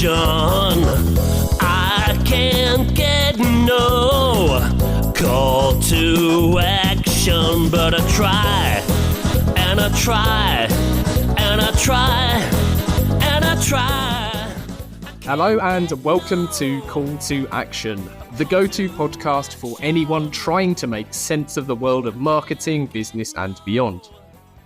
I can't get no call to action, but I try, and I try, and I try, and I try. Hello and welcome to Call to Action, the go-to podcast for anyone trying to make sense of the world of marketing, business and beyond.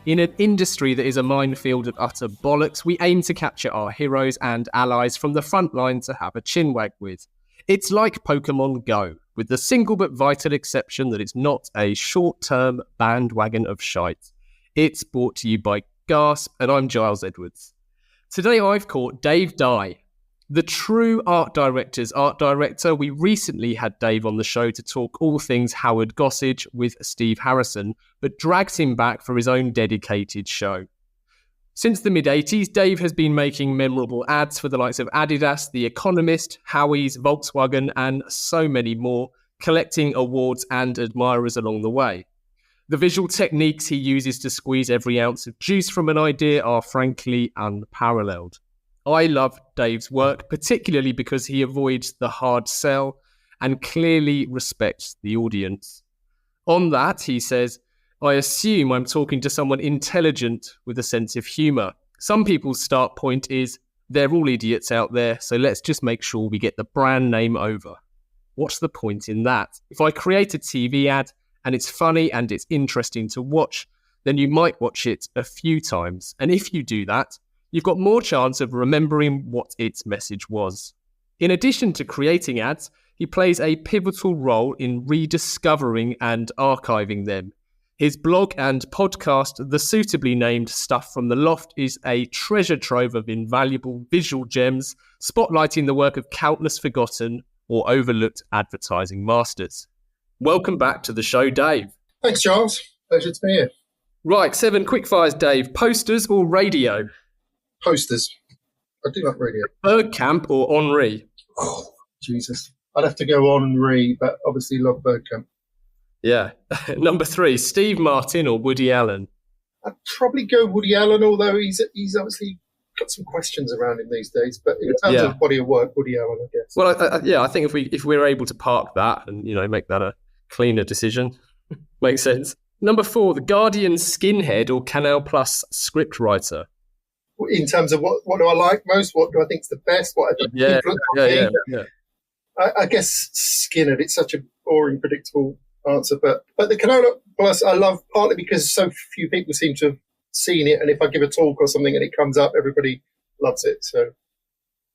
In an industry that is a minefield of utter bollocks, we aim to capture our heroes and allies from the front line to have a chinwag with. It's like Pokemon Go, with the single but vital exception that it's not a short-term bandwagon of shite. It's brought to you by Gasp, and I'm Giles Edwards. Today I've caught Dave Dye, the true art director's art director. We recently had Dave on the show to talk all things Howard Gossage with Steve Harrison, but dragged him back for his own dedicated show. Since the mid-80s, Dave has been making memorable ads for the likes of Adidas, The Economist, Howie's, Volkswagen, and so many more, collecting awards and admirers along the way. The visual techniques he uses to squeeze every ounce of juice from an idea are frankly unparalleled. I love Dave's work, particularly because he avoids the hard sell and clearly respects the audience. On that, he says, I assume I'm talking to someone intelligent with a sense of humour. Some people's start point is, they're all idiots out there, so let's just make sure we get the brand name over. What's the point in that? If I create a TV ad and it's funny and it's interesting to watch, then you might watch it a few times. And if you do that, you've got more chance of remembering what its message was. In addition to creating ads, he plays a pivotal role in rediscovering and archiving them. His blog and podcast, the suitably named Stuff From The Loft, is a treasure trove of invaluable visual gems, spotlighting the work of countless forgotten or overlooked advertising masters. Welcome back to the show, Dave. Thanks, Charles. Pleasure to be here. Right, 7 quickfires, Dave. Posters or radio? Posters. I do like radio. Bergkamp or Henri? Oh, Jesus. I'd have to go on Henri, but obviously love Bergkamp. Yeah. Number 3, Steve Martin or Woody Allen? I'd probably go Woody Allen, although he's obviously got some questions around him these days. But in terms of body of work, Woody Allen, I guess. Well, I think if we're able to park that and make that a cleaner decision, makes sense. Number 4, The Guardian skinhead or Canal Plus scriptwriter? In terms of what do I like most? What do I think is the best? What Yeah. I guess Skinner. It's such a boring, predictable answer, but the Canal Plus I love partly because so few people seem to have seen it, and if I give a talk or something and it comes up, everybody loves it. So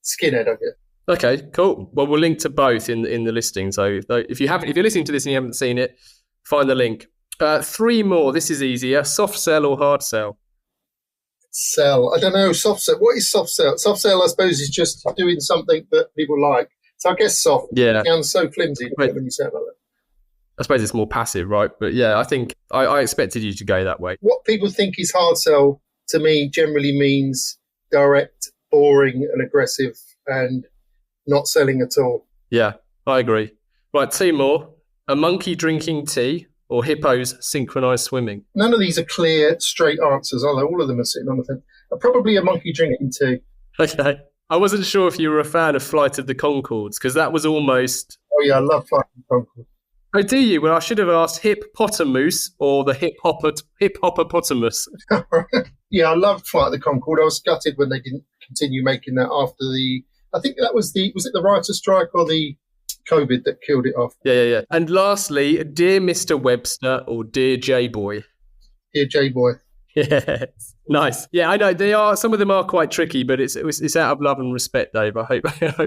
Skinhead, I guess. Okay, cool. Well, we'll link to both in the listing. So if you're listening to this and you haven't seen it, find the link. 3 more. This is easier. Soft sell or hard sell? Sell. I don't know. Soft sell. What is soft sell? Soft sell, I suppose, is just doing something that people like. So I guess soft. Yeah. It sounds so flimsy when you say it like that. I suppose it's more passive, right? But yeah, I think I expected you to go that way. What people think is hard sell, to me, generally means direct, boring and aggressive and not selling at all. Yeah, I agree. Right, 2 more. A monkey drinking tea or hippos synchronized swimming? None of these are clear, straight answers, are they? All of them are sitting on the fence. Probably a monkey drinking tea. Okay. I wasn't sure if you were a fan of Flight of the Conchords, because that was almost... Oh, yeah, I love Flight of the Conchords. Oh, do you? Well, I should have asked hippopotamus or the hippopotamus. Yeah, I loved Flight of the Conchord. I was gutted when they didn't continue making that after the... I think that was it the writer's strike or the COVID that killed it off? Yeah. And lastly, Dear Mr. Webster or Dear J-Boy? Dear J-Boy. Yes. Nice. Yeah, I know some of them are quite tricky, but it's out of love and respect, Dave. I hope. No, I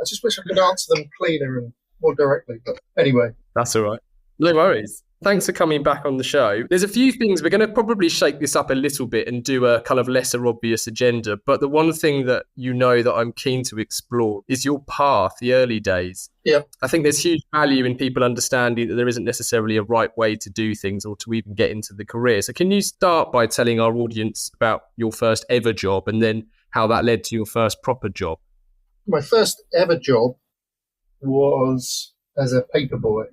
just wish I could answer them cleaner and more directly. But anyway. That's all right. No worries. Thanks for coming back on the show. There's a few things. We're going to probably shake this up a little bit and do a kind of lesser obvious agenda. But the one thing that that I'm keen to explore is your path, the early days. Yeah. I think there's huge value in people understanding that there isn't necessarily a right way to do things or to even get into the career. So can you start by telling our audience about your first ever job and then how that led to your first proper job? My first ever job was as a paperboy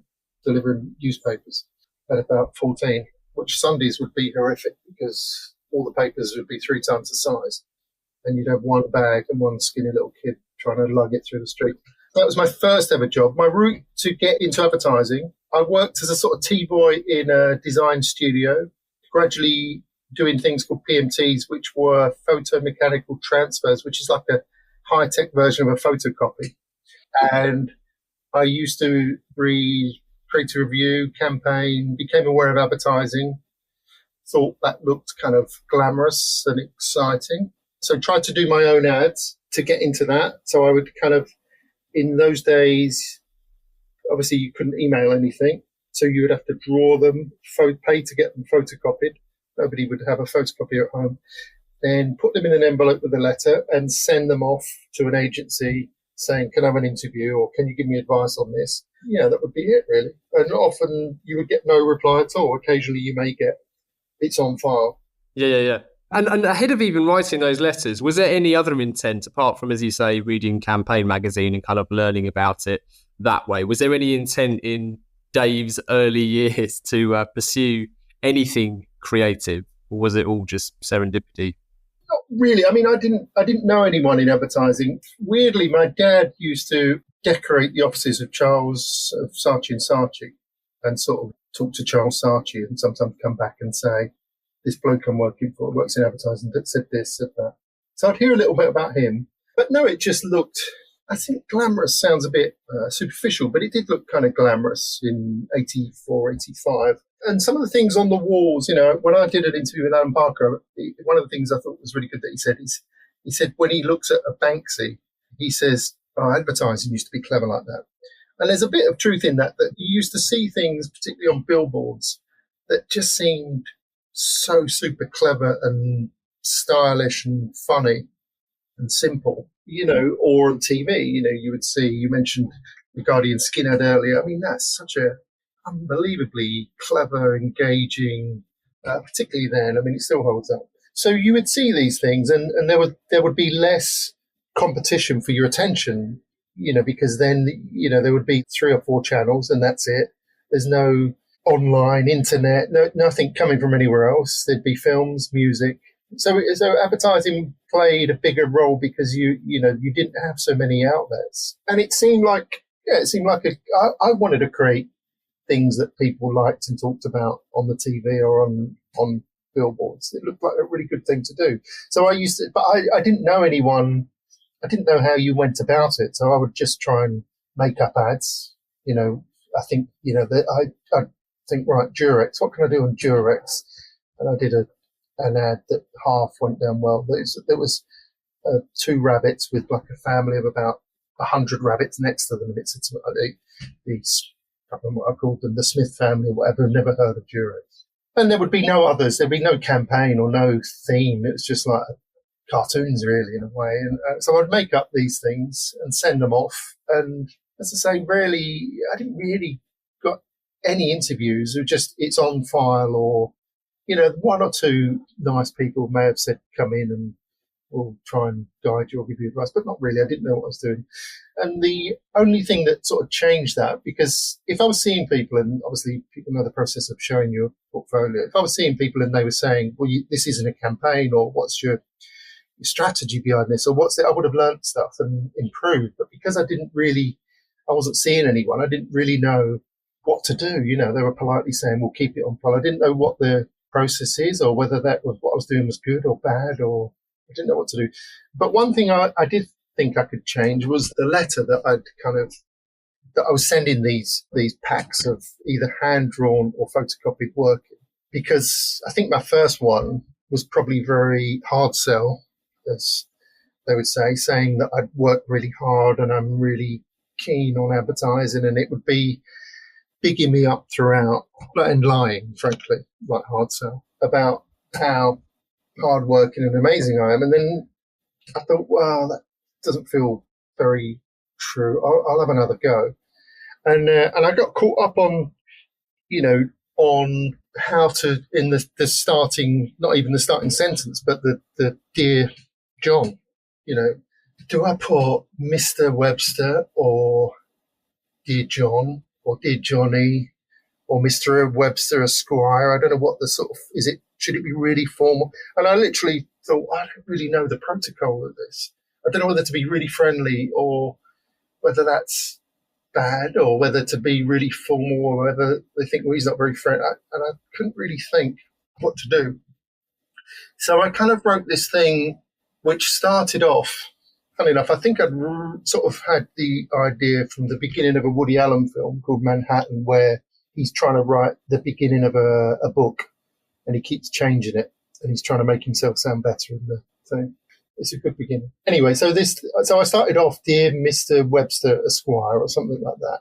delivering newspapers at about 14, which Sundays would be horrific because all the papers would be 3 times the size. and you'd have one bag and one skinny little kid trying to lug it through the street. That was my first ever job. My route to get into advertising, I worked as a sort of T-boy in a design studio, gradually doing things called PMTs, which were photomechanical transfers, which is like a high-tech version of a photocopy. And I used to read creative review, campaign, became aware of advertising, thought that looked kind of glamorous and exciting. So tried to do my own ads to get into that. So I would kind of, in those days, obviously you couldn't email anything. So you would have to draw them, pay to get them photocopied. Nobody would have a photocopy at home. Then put them in an envelope with a letter and send them off to an agency saying, can I have an interview or can you give me advice on this? Yeah, that would be it, really. And often you would get no reply at all. Occasionally you may get, it's on file. Yeah. And ahead of even writing those letters, was there any other intent, apart from, as you say, reading Campaign magazine and kind of learning about it that way? Was there any intent in Dave's early years to pursue anything creative, or was it all just serendipity? Not really. I mean, I didn't know anyone in advertising. Weirdly, my dad used to decorate the offices of Charles of Saatchi and Saatchi, and sort of talk to Charles Saatchi, and sometimes come back and say, "This bloke I'm working for works in advertising that said this, said that." So I'd hear a little bit about him, but no, it just looked. I think glamorous sounds a bit superficial, but it did look kind of glamorous in 84, 85. And some of the things on the walls, you know, when I did an interview with Alan Parker, one of the things I thought was really good that he said is, he said when he looks at a Banksy, he says, oh, advertising used to be clever like that. And there's a bit of truth in that you used to see things, particularly on billboards, that just seemed so super clever and stylish and funny and simple, you know, or on TV, you know, you would see, you mentioned the Guardian skinhead earlier. I mean, that's such a unbelievably clever, engaging, particularly then. I mean, it still holds up. So you would see these things, and there would be less competition for your attention, you know, because then, you know, there would be 3 or 4 channels, and that's it. There's no online, internet, nothing coming from anywhere else. There'd be films, music. So advertising played a bigger role because you didn't have so many outlets, and it seemed like I wanted to create things that people liked and talked about on the TV or on billboards. It looked like a really good thing to do. So I used to, but I didn't know anyone. I didn't know how you went about it. So I would just try and make up ads. You know, I think, you know, I think, right, Durex, what can I do on Durex? And I did an ad that half went down well. There was 2 rabbits with like a family of about 100 rabbits next to them. And it's these, I can't remember what I called them, the Smith family or whatever, never heard of Durex. And there would be no others. There'd be no campaign or no theme. It was just like cartoons, really, in a way. And so I'd make up these things and send them off. And as I say, really, I didn't really got any interviews. It was just, it's on file, or, you know, 1 or 2 nice people may have said, come in and we'll try and guide you or give you advice, but not really. I didn't know what I was doing. And the only thing that sort of changed that, because if I was seeing people, and obviously people know the process of showing your portfolio, if I was seeing people and they were saying, well, this isn't a campaign, or what's your strategy behind this, or what's it, I would have learned stuff and improved. But because I wasn't seeing anyone, I didn't really know what to do. You know, they were politely saying, we'll keep it on file. I didn't know what the process is, or whether that was what I was doing was good or bad, or I didn't know what to do. But one thing I did think I could change was the letter that that I was sending these packs of either hand-drawn or photocopied work, because I think my first one was probably very hard sell, as they would say, saying that I'd worked really hard and I'm really keen on advertising, and it would be bigging me up throughout and lying, frankly, like hard sell, about how hardworking and amazing I am. And then I thought, wow, that doesn't feel very true. I'll have another go. And I got caught up on, you know, on how to, in the starting, not even the starting sentence, but the Dear John, you know, do I put Mr. Webster or Dear John or Dear Johnny or Mr. Webster Esquire? I don't know what the sort of, should it be really formal? And I literally thought, I don't really know the protocol of this. I don't know whether to be really friendly or whether that's bad or whether to be really formal or whether they think, well, he's not very friendly. And I couldn't really think what to do. So I kind of wrote this thing which started off, funny enough, I think I'd sort of had the idea from the beginning of a Woody Allen film called Manhattan, where he's trying to write the beginning of a book and he keeps changing it and he's trying to make himself sound better in the thing. It's a good beginning. Anyway, so I started off, Dear Mr. Webster Esquire or something like that.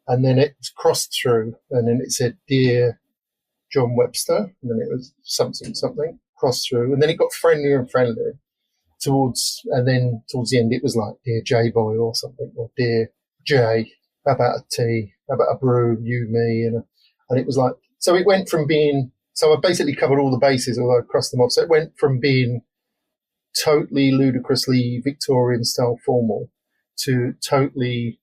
And then it crossed through and then it said, Dear John Webster. And then it was something, crossed through. And then it got friendlier and friendlier towards the end, it was like, Dear J-Boy or something, or Dear J, how about a tea? How about a brew? You, me. And it was like, so it went from being, so I basically covered all the bases, although I crossed them off. So it went from being totally ludicrously Victorian style formal to totally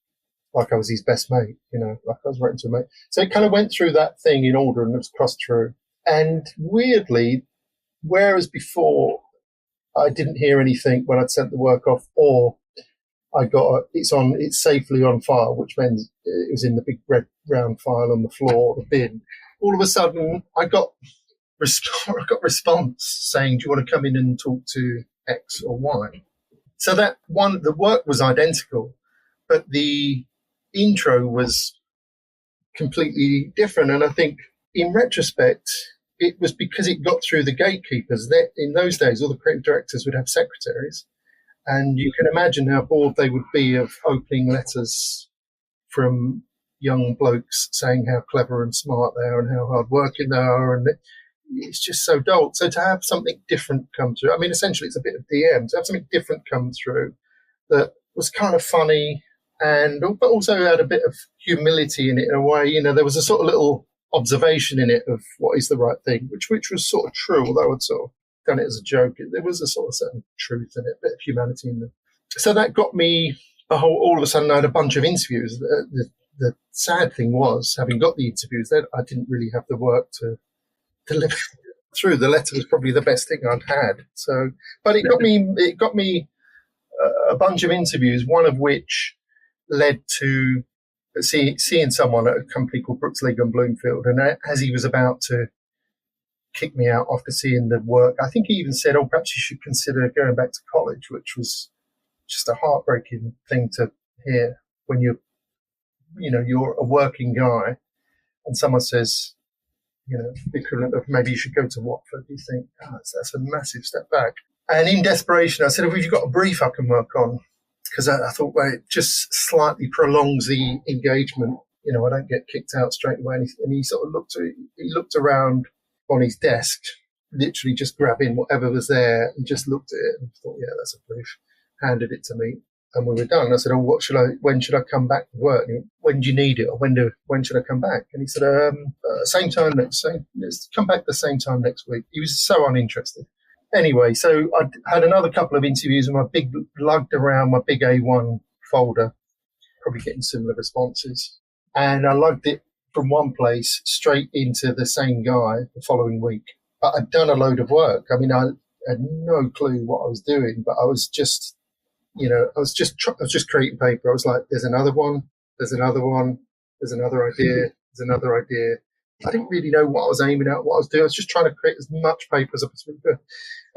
like I was his best mate, like I was writing to a mate. So it kind of went through that thing in order and it was crossed through. And weirdly, whereas before I didn't hear anything when I'd sent the work off, or I got it's safely on file, which means it was in the big red round file on the floor, the bin. All of a sudden, I got response saying, "Do you want to come in and talk to X or Y?" So that one, the work was identical, but the intro was completely different. And I think, in retrospect, it was because it got through the gatekeepers. In those days, all the creative directors would have secretaries, and you can imagine how bored they would be of opening letters from young blokes saying how clever and smart they are and how hard working they are, and it's just so dull. So to have something different come through, I mean, essentially it's a bit of DM, to have something different come through that was kind of funny but also had a bit of humility in it in a way. There was a sort of little observation in it of what is the right thing, which was sort of true, although I'd sort of done it as a joke. There was a sort of certain truth in it, a bit of humanity in there. So that got me all of a sudden I had a bunch of interviews. The sad thing was, having got the interviews, that I didn't really have the work to live through. The letter was probably the best thing I'd had. So, but it got me a bunch of interviews, one of which led to seeing someone at a company called Brooks League and Bloomfield. And as he was about to kick me out after seeing the work, I think he even said, "Oh, perhaps you should consider going back to college," which was just a heartbreaking thing to hear when you're a working guy and someone says, the equivalent of maybe you should go to Watford. You think, that's a massive step back. And in desperation, I said, "Have you got a brief I can work on?" Because I thought, well, it just slightly prolongs the engagement. I don't get kicked out straight away. And he sort of looked around on his desk, literally just grabbing whatever was there and just looked at it and thought, yeah, that's a brief. Handed it to me and we were done. And I said, "Oh, when should I come back to work? When do you need it? Or when should I come back?" And he said, come back the same time next week. He was so uninterested. Anyway, so I had another couple of interviews and lugged around my big A1 folder, probably getting similar responses. And I lugged it from one place straight into the same guy the following week. But I'd done a load of work. I mean, I had no clue what I was doing, but I was just, I was just creating paper. I was like, there's another one, there's another one, there's another idea, there's another idea. I didn't really know what I was aiming at, what I was doing. I was just trying to create as much paper as I possibly could.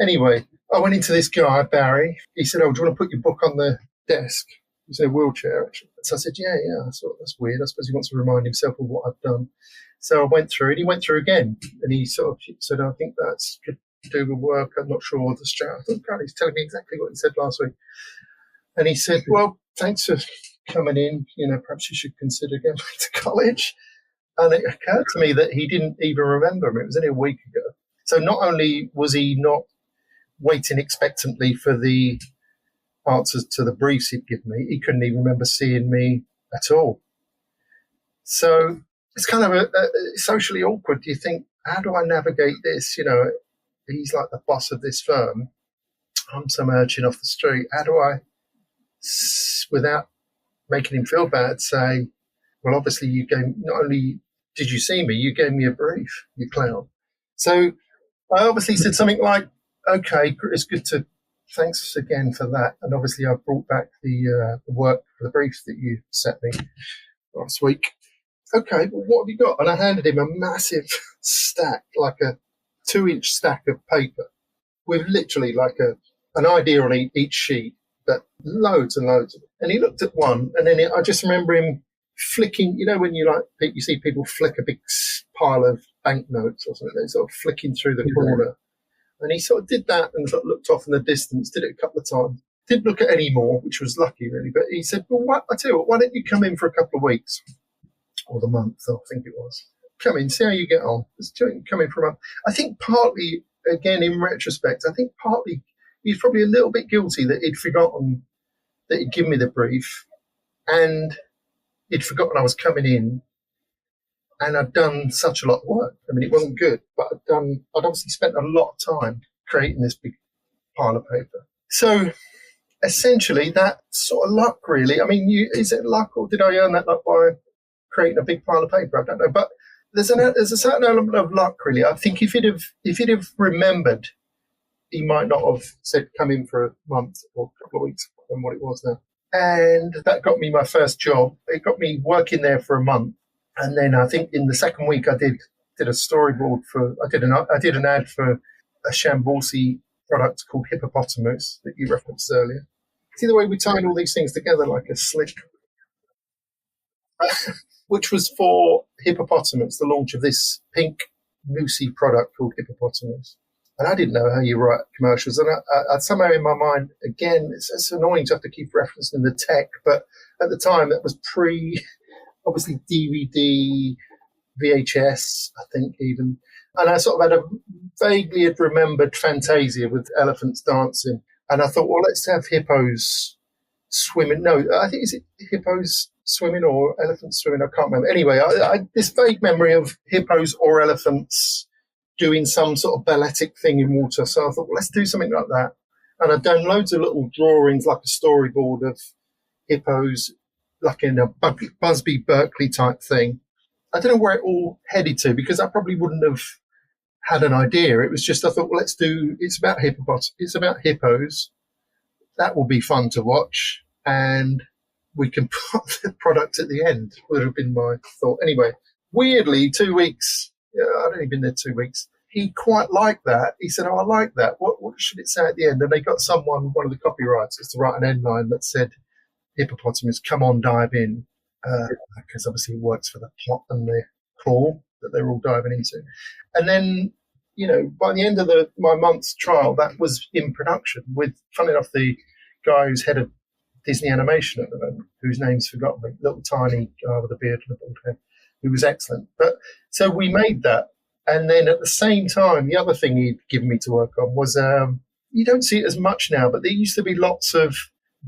Anyway, I went into this guy, Barry. He said, "Oh, do you want to put your book on the desk?" He said, "A wheelchair, actually." So I said, yeah. I thought, that's weird. I suppose he wants to remind himself of what I've done. So I went through it. He went through again. And he sort of said, "I think that's good to do with work. I'm not sure of the strat." I thought, God, he's telling me exactly what he said last week. And he said, "Well, thanks for coming in. Perhaps you should consider going back to college." And it occurred to me that he didn't even remember me. It was only a week ago. So not only was he not waiting expectantly for the answers to the briefs he'd given me, he couldn't even remember seeing me at all. So it's kind of a socially awkward. You think, how do I navigate this? He's like the boss of this firm. I'm some urchin off the street. How do I, without making him feel bad, say, "Well, obviously not only did you see me, you gave me a brief, you clown." So I obviously said something like, Okay, it's good to. Thanks again for that. And obviously, I brought back the work for the briefs that you sent me last week. Okay, well, what have you got? And I handed him a massive stack, like a 2-inch stack of paper, with literally like an idea on each sheet, but loads and loads. And he looked at one, and then I just remember him flicking. You know, when you see people flick a big pile of banknotes or something, they're sort of flicking through the corner. And he sort of did that and sort of looked off in the distance, did it a couple of times. Didn't look at any more, which was lucky, really. But he said, well, I tell you what, why don't you come in for a couple of weeks? Or the month, I think it was. Come in, see how you get on. Just come in for a month. I think partly, again, in retrospect, I think partly he's probably a little bit guilty that he'd forgotten that he'd given me the brief and he'd forgotten I was coming in. And I'd done such a lot of work. I mean, it wasn't good, but I'd obviously spent a lot of time creating this big pile of paper. So essentially, that sort of luck, really. I mean, is it luck, or did I earn that luck by creating a big pile of paper? I don't know, but there's a certain element of luck, really. I think if he'd have remembered, he might not have said come in for a month or a couple of weeks than what it was now. And that got me my first job. It got me working there for a month. And then I think in the second week I did a storyboard I did an ad for a Shamborsi product called Hippopotamus that you referenced earlier. See the way we tied all these things together like a slick, which was for Hippopotamus, the launch of this pink moussey product called Hippopotamus. And I didn't know how you write commercials. And I somehow in my mind, again, it's annoying to have to keep referencing the tech, but at the time that was obviously DVD, VHS, I think even. And I sort of had a vaguely remembered Fantasia with elephants dancing. And I thought, well, let's have hippos swimming. No, I think, is it hippos swimming or elephants swimming? I can't remember. Anyway, I this vague memory of hippos or elephants doing some sort of balletic thing in water. So I thought, well, let's do something like that. And I've done loads of little drawings, like a storyboard of hippos, like in a Busby Berkeley type thing. I don't know where it all headed to, because I probably wouldn't have had an idea. It was just, I thought, well, it's about hippopotamus. It's about hippos. That will be fun to watch. And we can put the product at the end, would have been my thought. Anyway, weirdly, 2 weeks, I'd only been there 2 weeks. He quite liked that. He said, oh, I like that. What should it say at the end? And they got one of the copywriters, to write an end line that said, Hippopotamus, come on, dive in, because obviously it works for the plot and the call that they're all diving into. And then, by the end of my month's trial, that was in production with, funny enough, the guy who's head of Disney Animation at the moment, whose name's forgotten me, little tiny guy with a beard and a bald head, who was excellent. But so we made that. And then at the same time, the other thing he'd given me to work on was, you don't see it as much now, but there used to be lots of,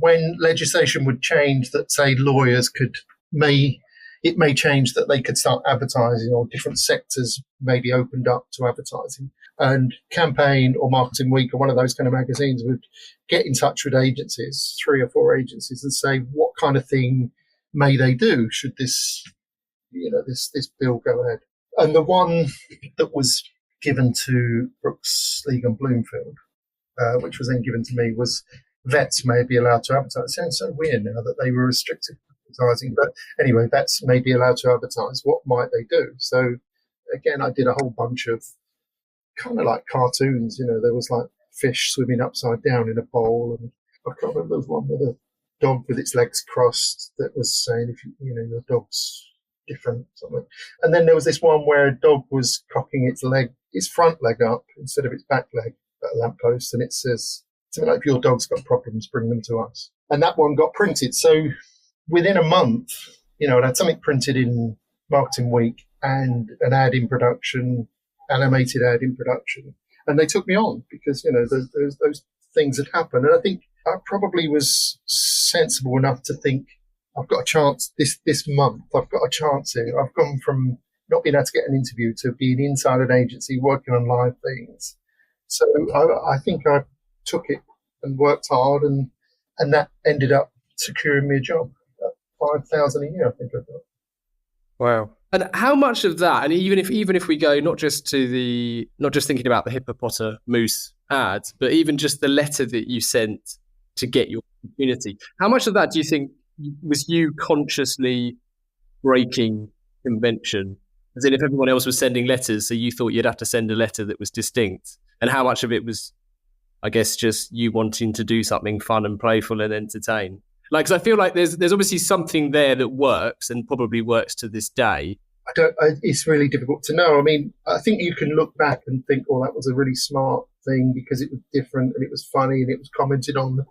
when legislation would change that, say, lawyers may change that they could start advertising, or different sectors may be opened up to advertising. And Campaign or Marketing Week or one of those kind of magazines would get in touch with agencies, 3 or 4 agencies, and say, what kind of thing may they do should this bill go ahead? And the one that was given to Brooks, League and Bloomfield, which was then given to me, was vets may be allowed to advertise. It sounds so weird now that they were restricted advertising, but anyway, vets may be allowed to advertise. What might they do? So again, I did a whole bunch of kind of like cartoons. There was like fish swimming upside down in a bowl, and I can't remember, there was one with a dog with its legs crossed that was saying, if your dog's different, something. And then there was this one where a dog was cocking its front leg up instead of its back leg at a lamppost, and it says something like, if your dog's got problems, bring them to us. And that one got printed. So within a month, I'd had something printed in Marketing Week and an ad in production, animated ad in production. And they took me on because, those things had happened. And I think I probably was sensible enough to think, I've got a chance this month. I've got a chance here. I've gone from not being able to get an interview to being inside an agency working on live things. So I think I took it and worked hard, and that ended up securing me a job at $5,000 a year, I think I got. Wow. And how much of that, and even if we go not just thinking about the hippopotamus ad, but even just the letter that you sent to get your opportunity. How much of that do you think was you consciously breaking convention? As in, if everyone else was sending letters, so you thought you'd have to send a letter that was distinct? And how much of it was, I guess, just you wanting to do something fun and playful and entertain? Like, because I feel like there's obviously something there that works and probably works to this day. It's really difficult to know. I mean, I think you can look back and think, oh, that was a really smart thing because it was different and it was funny and it was commented on,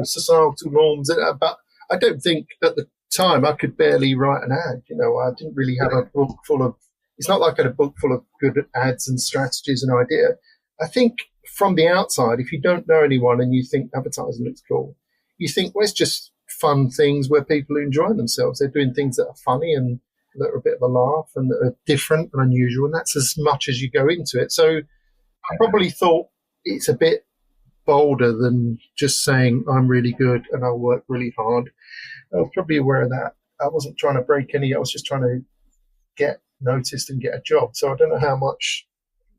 societal norms. But I don't think at the time I could barely write an ad. I didn't really have a book full of, it's not like I had a book full of good ads and strategies and idea. I think from the outside, if you don't know anyone and you think advertising looks cool, you think, well, it's just fun things where people are enjoying themselves. They're doing things that are funny and that are a bit of a laugh and that are different and unusual, and that's as much as you go into it. So I probably thought it's a bit bolder than just saying I'm really good and I'll work really hard. I was probably aware of that. I wasn't trying to break any, I was just trying to get noticed and get a job. So I don't know how much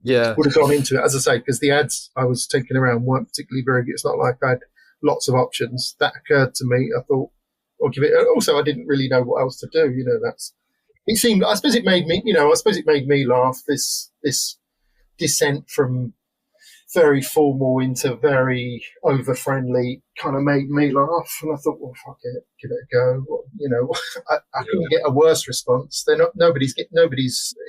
would have gone into it, as I say, because the ads I was taking around weren't particularly very good. It's not like I had lots of options. That occurred to me. I thought, I'll give it. Also, I didn't really know what else to do. I suppose it made me laugh, this descent from very formal into very over-friendly kind of made me laugh. And I thought, well, fuck it, give it a go. I couldn't get a worse response. Nobody's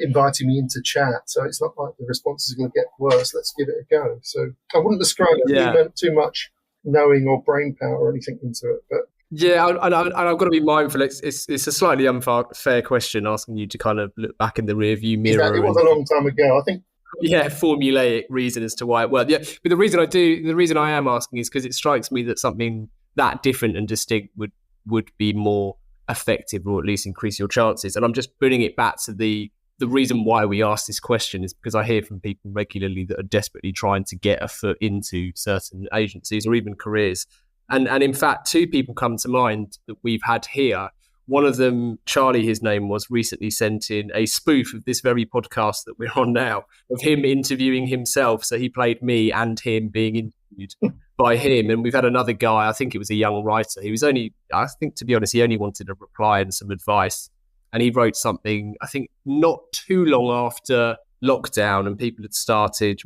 inviting me into chat, so it's not like the response is going to get worse. Let's give it a go. So I wouldn't describe it too much knowing or brain power or anything into it, but yeah, and I've got to be mindful. It's a slightly unfair question asking you to kind of look back in the rearview mirror. Exactly. It was a long time ago, I think. Yeah, formulaic reason as to why it worked. Yeah, but the reason I am asking is because it strikes me that something that different and distinct would be more effective, or at least increase your chances. And I'm just putting it back to the reason why we ask this question is because I hear from people regularly that are desperately trying to get a foot into certain agencies or even careers. And in fact, two people come to mind that we've had here. One of them, Charlie, his name was, recently sent in a spoof of this very podcast that we're on now, of him interviewing himself. So he played me and him being interviewed by him. And we've had another guy, I think it was a young writer. He was only, I think, to be honest, he only wanted a reply and some advice. And he wrote something, I think, not too long after lockdown and people had started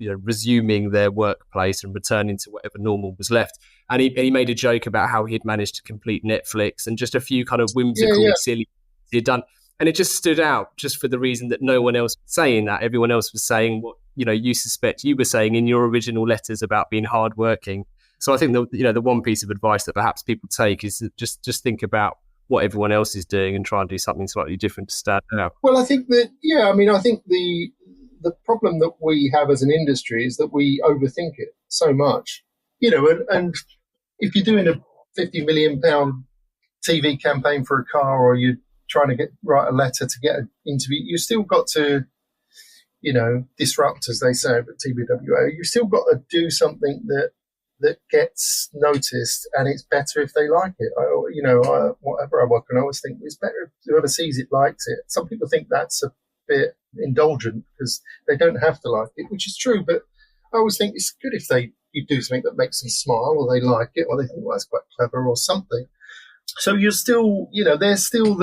resuming their workplace and returning to whatever normal was left. And he made a joke about how he had managed to complete Netflix and just a few kind of whimsical, silly he had done. And it just stood out just for the reason that no one else was saying that. Everyone else was saying what, you suspect you were saying in your original letters about being hardworking. So I think the one piece of advice that perhaps people take is that just think about what everyone else is doing and try and do something slightly different to stand out. Well, I think that, I think the problem that we have as an industry is that we overthink it so much, and if you're doing a £50 million TV campaign for a car, or you're trying to write a letter to get an interview, you still got to, disrupt, as they say at TBWA. You still got to do something that gets noticed, and it's better if they like it. Whatever I work on, I always think it's better if whoever sees it likes it. Some people think that's a bit indulgent because they don't have to like it, which is true, but I always think it's good if you do something that makes them smile, or they like it, or they think, well, that's quite clever or something. So you're still, there's still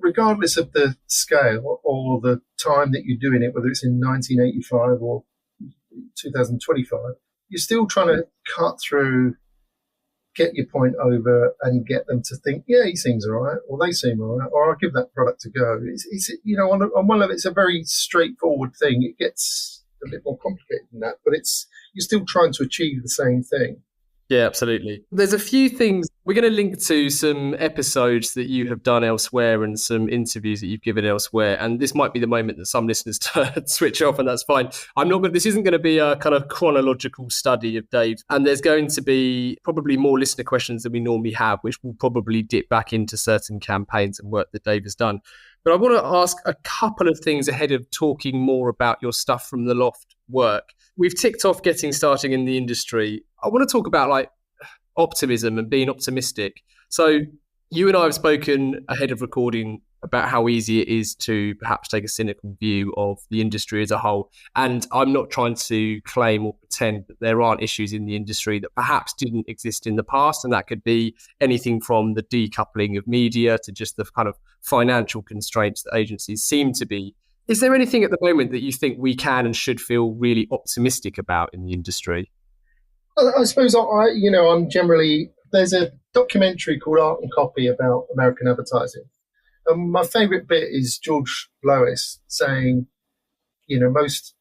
regardless of the scale or the time that you're doing it, whether it's in 1985 or 2025, you're still trying to cut through, get your point over, and get them to think, yeah, he seems all right, or they seem all right, or I'll give that product a go. It's on one level, it's a very straightforward thing. It gets a bit more complicated than that, but you're still trying to achieve the same thing. Yeah, absolutely. There's a few things. We're going to link to some episodes that you have done elsewhere and some interviews that you've given elsewhere. And this might be the moment that some listeners switch off, and that's fine. This isn't going to be a kind of chronological study of Dave. And there's going to be probably more listener questions than we normally have, which will probably dip back into certain campaigns and work that Dave has done. But I want to ask a couple of things ahead of talking more about your stuff from the Loft work. We've ticked off getting started in the industry. I want to talk about optimism and being optimistic. So you and I have spoken ahead of recording about how easy it is to perhaps take a cynical view of the industry as a whole. And I'm not trying to claim or pretend that there aren't issues in the industry that perhaps didn't exist in the past. And that could be anything from the decoupling of media to just the kind of financial constraints that agencies seem to be. Is there anything at the moment that you think we can and should feel really optimistic about in the industry? I suppose I'm generally, there's a documentary called Art and Copy about American advertising. And my favourite bit is George Lois saying, most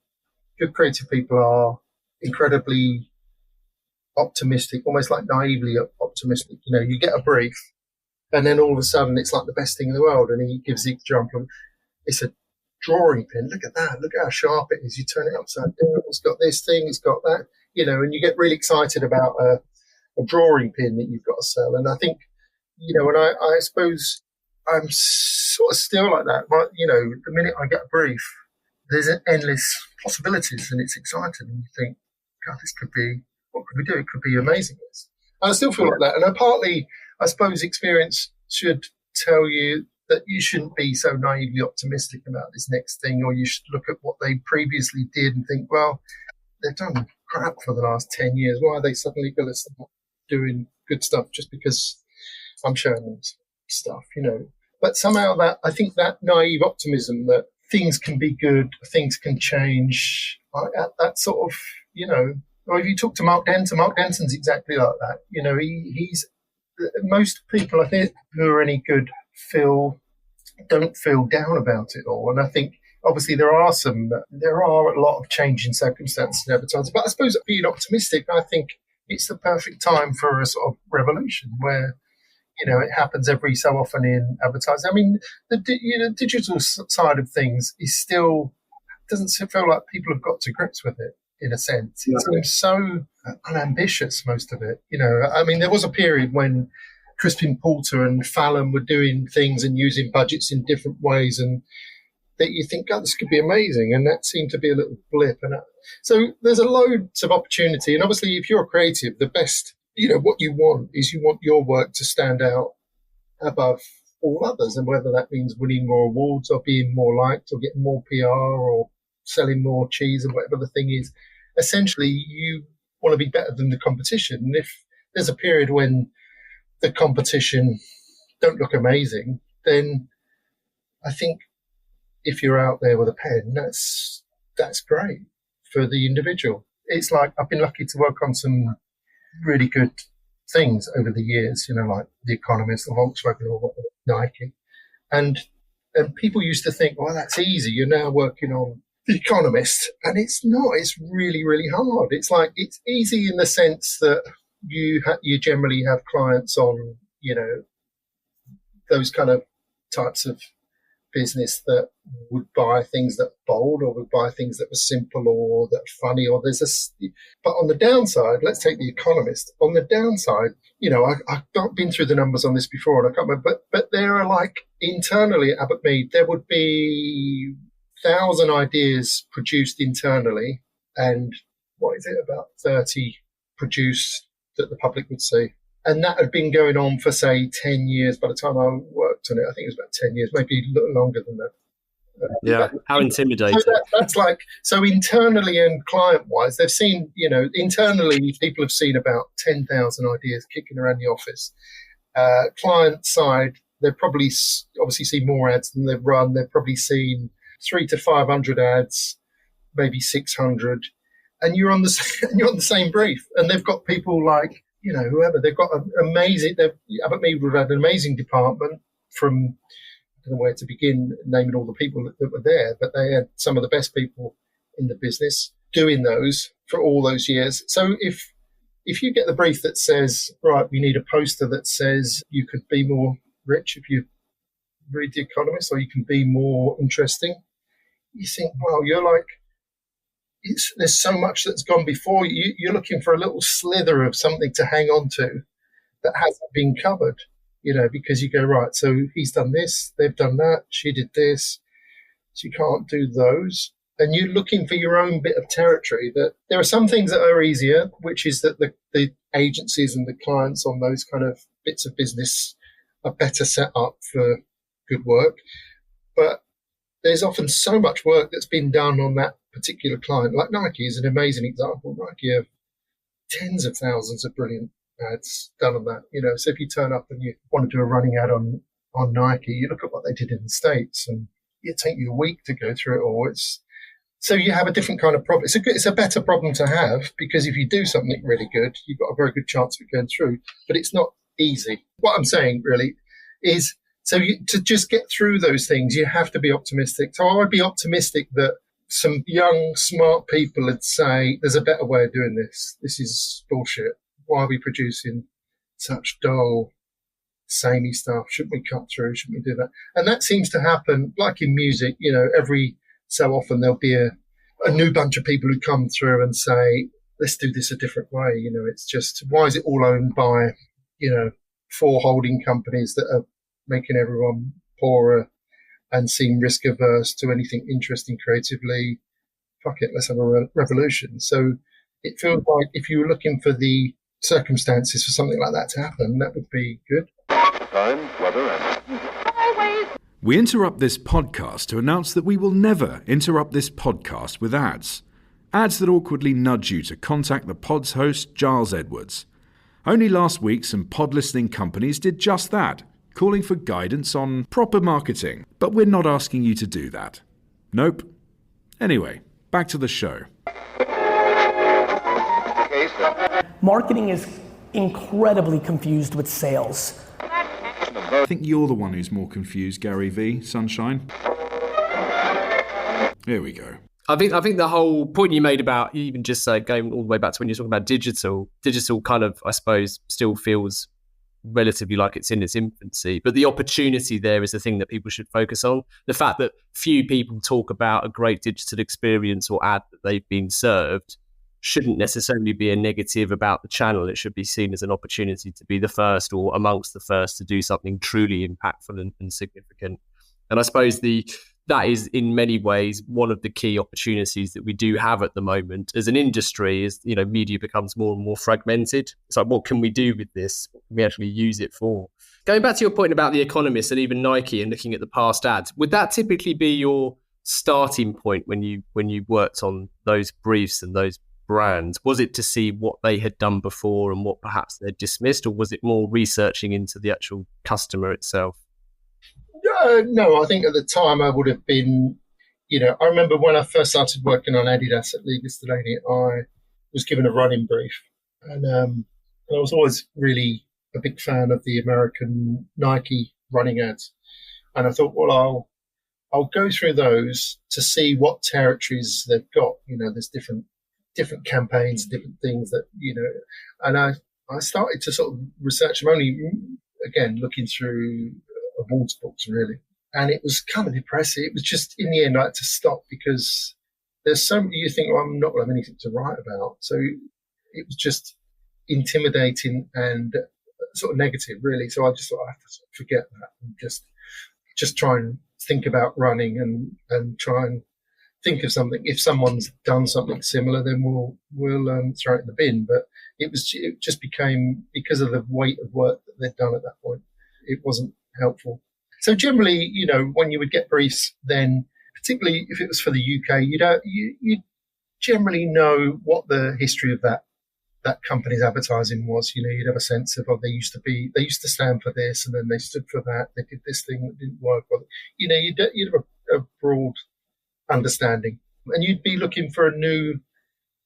good creative people are incredibly optimistic, almost like naively optimistic. You get a brief and then all of a sudden it's like the best thing in the world. And he gives the example, it's a drawing pin. Look at that. Look how sharp it is. You turn it upside down. It's got this thing. It's got that, and you get really excited about a drawing pin that you've got to sell. And I think, and I suppose I'm sort of still like that. But, the minute I get a brief, there's endless possibilities and it's exciting. And you think, God, what could we do? It could be amazing. And I still feel like that. And partly, I suppose, experience should tell you that you shouldn't be so naively optimistic about this next thing, or you should look at what they previously did and think, well, they've done crap for the last 10 years. Why are they suddenly going to start doing good stuff just because I'm showing them stuff, But somehow I think that naive optimism that things can be good, things can change, that sort of, or if you talk to Mark Denton's exactly like that. He's most people, I think, who are any good don't feel down about it all. And I think obviously there are a lot of changing circumstances in advertising. But I suppose being optimistic, I think it's the perfect time for a sort of revolution where, it happens every so often in advertising. I mean, the digital side of things doesn't feel like people have got to grips with it in a sense. It seems so unambitious, most of it. I mean, there was a period when Crispin Porter and Fallon were doing things and using budgets in different ways, and that you think, God, this could be amazing. And that seemed to be a little blip. And so there's a loads of opportunity. And obviously, if you're a creative, the best, what you want is you want your work to stand out above all others. And whether that means winning more awards or being more liked or getting more PR or selling more cheese or whatever the thing is, essentially, you want to be better than the competition. And if there's a period when the competition don't look amazing, then I think if you're out there with a pen, that's great for the individual. It's like I've been lucky to work on some really good things over the years, like The Economist or Volkswagen or Nike. And people used to think, well, that's easy. You're now working on The Economist. And it's not. It's really, really hard. It's like it's easy in the sense that you generally have clients on, those kind of types of business that would buy things that are bold or would buy things that were simple or that are funny, or but on the downside, let's take The Economist. On the downside, I've been through the numbers on this before and I can't remember, but there are like internally at Abbott Mead, there would be 1,000 ideas produced internally and about 30 produced that the public would see. And that had been going on for, say, 10 years by the time I worked on it. I think it was about 10 years, maybe a little longer than that. Yeah, how intimidating. So that's like, so internally and client-wise, they've seen, internally people have seen about 10,000 ideas kicking around the office. Client side, they've probably obviously seen more ads than they've run. They've probably seen 300 to 500 ads, maybe 600. And you're on the same brief. And they've got people like, whoever, they've got an amazing, Abbott Mead would have had an amazing department from, I don't know where to begin naming all the people that were there, but they had some of the best people in the business doing those for all those years. So if you get the brief that says, right, we need a poster that says you could be more rich if you read The Economist, or you can be more interesting, you think, well, you're like, there's so much that's gone before you. You're looking for a little slither of something to hang on to that hasn't been covered, because you go, right, so he's done this, they've done that, she did this, so you can't do those. And you're looking for your own bit of territory. That there are some things that are easier, which is that the agencies and the clients on those kind of bits of business are better set up for good work. But there's often so much work that's been done on that particular client. Like Nike is an amazing example. Nike have tens of thousands of brilliant ads done on that. So if you turn up and you want to do a running ad on Nike, you look at what they did in the States, and it take you a week to go through it all. So you have a different kind of problem. It's a better problem to have, because if you do something really good, you've got a very good chance of it going through. But it's not easy. What I'm saying really is, to just get through those things, you have to be optimistic. So I would be optimistic that some young, smart people would say, there's a better way of doing this. This is bullshit. Why are we producing such dull, samey stuff? Shouldn't we cut through? Shouldn't we do that? And that seems to happen, like in music, every so often there'll be a new bunch of people who come through and say, let's do this a different way. It's just, why is it all owned by, 4 holding companies that are making everyone poorer and seem risk averse to anything interesting creatively? Fuck it, let's have a revolution. So it feels like if you were looking for the circumstances for something like that to happen, that would be good. Time, weather, and... We interrupt this podcast to announce that we will never interrupt this podcast with ads. Ads that awkwardly nudge you to contact the pod's host, Giles Edwards. Only last week, some pod listening companies did just that, calling for guidance on proper marketing. But we're not asking you to do that. Nope. Anyway, back to the show. Marketing is incredibly confused with sales. I think you're the one who's more confused, Gary V. Sunshine. Here we go. I think the whole point you made about even just going all the way back to when you're talking about digital kind of, I suppose, still feels relatively like it's in its infancy. But the opportunity there is the thing that people should focus on. The fact that few people talk about a great digital experience or ad that they've been served shouldn't necessarily be a negative about the channel. It should be seen as an opportunity to be the first or amongst the first to do something truly impactful and significant. And I suppose that is in many ways one of the key opportunities that we do have at the moment as an industry. Is media becomes more and more fragmented. It's like, what can we do with this? What can we actually use it for? Going back to your point about The Economist and even Nike and looking at the past ads, would that typically be your starting point when you worked on those briefs and those brands? Was it to see what they had done before and what perhaps they'd dismissed, or was it more researching into the actual customer itself? No, I think at the time I would have been, I remember when I first started working on Adidas at League Delaney, I was given a running brief. And I was always really a big fan of the American Nike running ads. And I thought, well, I'll go through those to see what territories they've got. There's different campaigns, different things that, and I started to sort of research them, only, again, looking through awards books, really. And it was kind of depressing. It was just, in the end, I had to stop because there's so many, you think, well, I'm not going to have anything to write about. So it was just intimidating and sort of negative, really. So I just thought I have to sort of forget that and just try and think about running and try and think of something. If someone's done something similar, then we'll throw it in the bin. But it just became, because of the weight of work that they'd done at that point, it wasn't helpful. So generally, when you would get briefs, then particularly if it was for the UK, you generally know what the history of that company's advertising was. You'd have a sense of, they used to stand for this, and then they stood for that. They did this thing that didn't work. You'd have a broad understanding, and you'd be looking for a new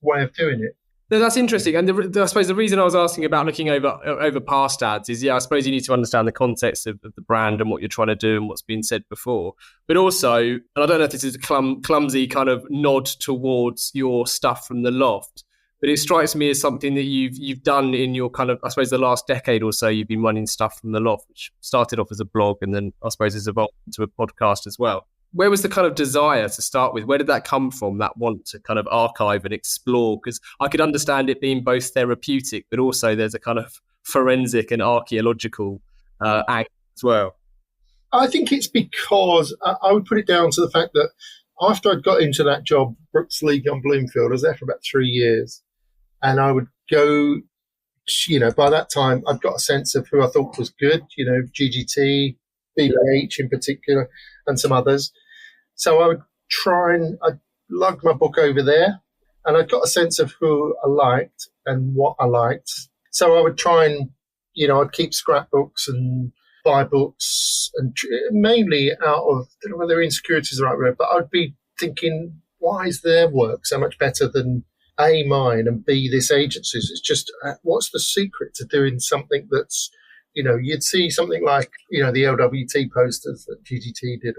way of doing it. No, that's interesting. And I suppose the reason I was asking about looking over past ads is, I suppose you need to understand the context of the brand and what you're trying to do and what's been said before. But also, and I don't know if this is a clumsy kind of nod towards your stuff from the Loft, but it strikes me as something that you've done in your kind of, I suppose, the last decade or so. You've been running stuff from the Loft, which started off as a blog and then I suppose has evolved into a podcast as well. Where was the kind of desire to start with? Where did that come from, that want to kind of archive and explore? Because I could understand it being both therapeutic, but also there's a kind of forensic and archaeological act as well. I think it's because I would put it down to the fact that after I'd got into that job, Brooks League on Bloomfield, I was there for about 3 years. And I would go, by that time, I'd got a sense of who I thought was good, GGT, BBH in particular, and some others. So I would I'd lug my book over there, and I got a sense of who I liked and what I liked. So I would try and, I'd keep scrapbooks and buy books, and mainly out of, I don't know whether insecurity is the right word, but I'd be thinking, why is their work so much better than A, mine, and B, this agency's? It's just, what's the secret to doing something that's, you'd see something like, the LWT posters that GGT did,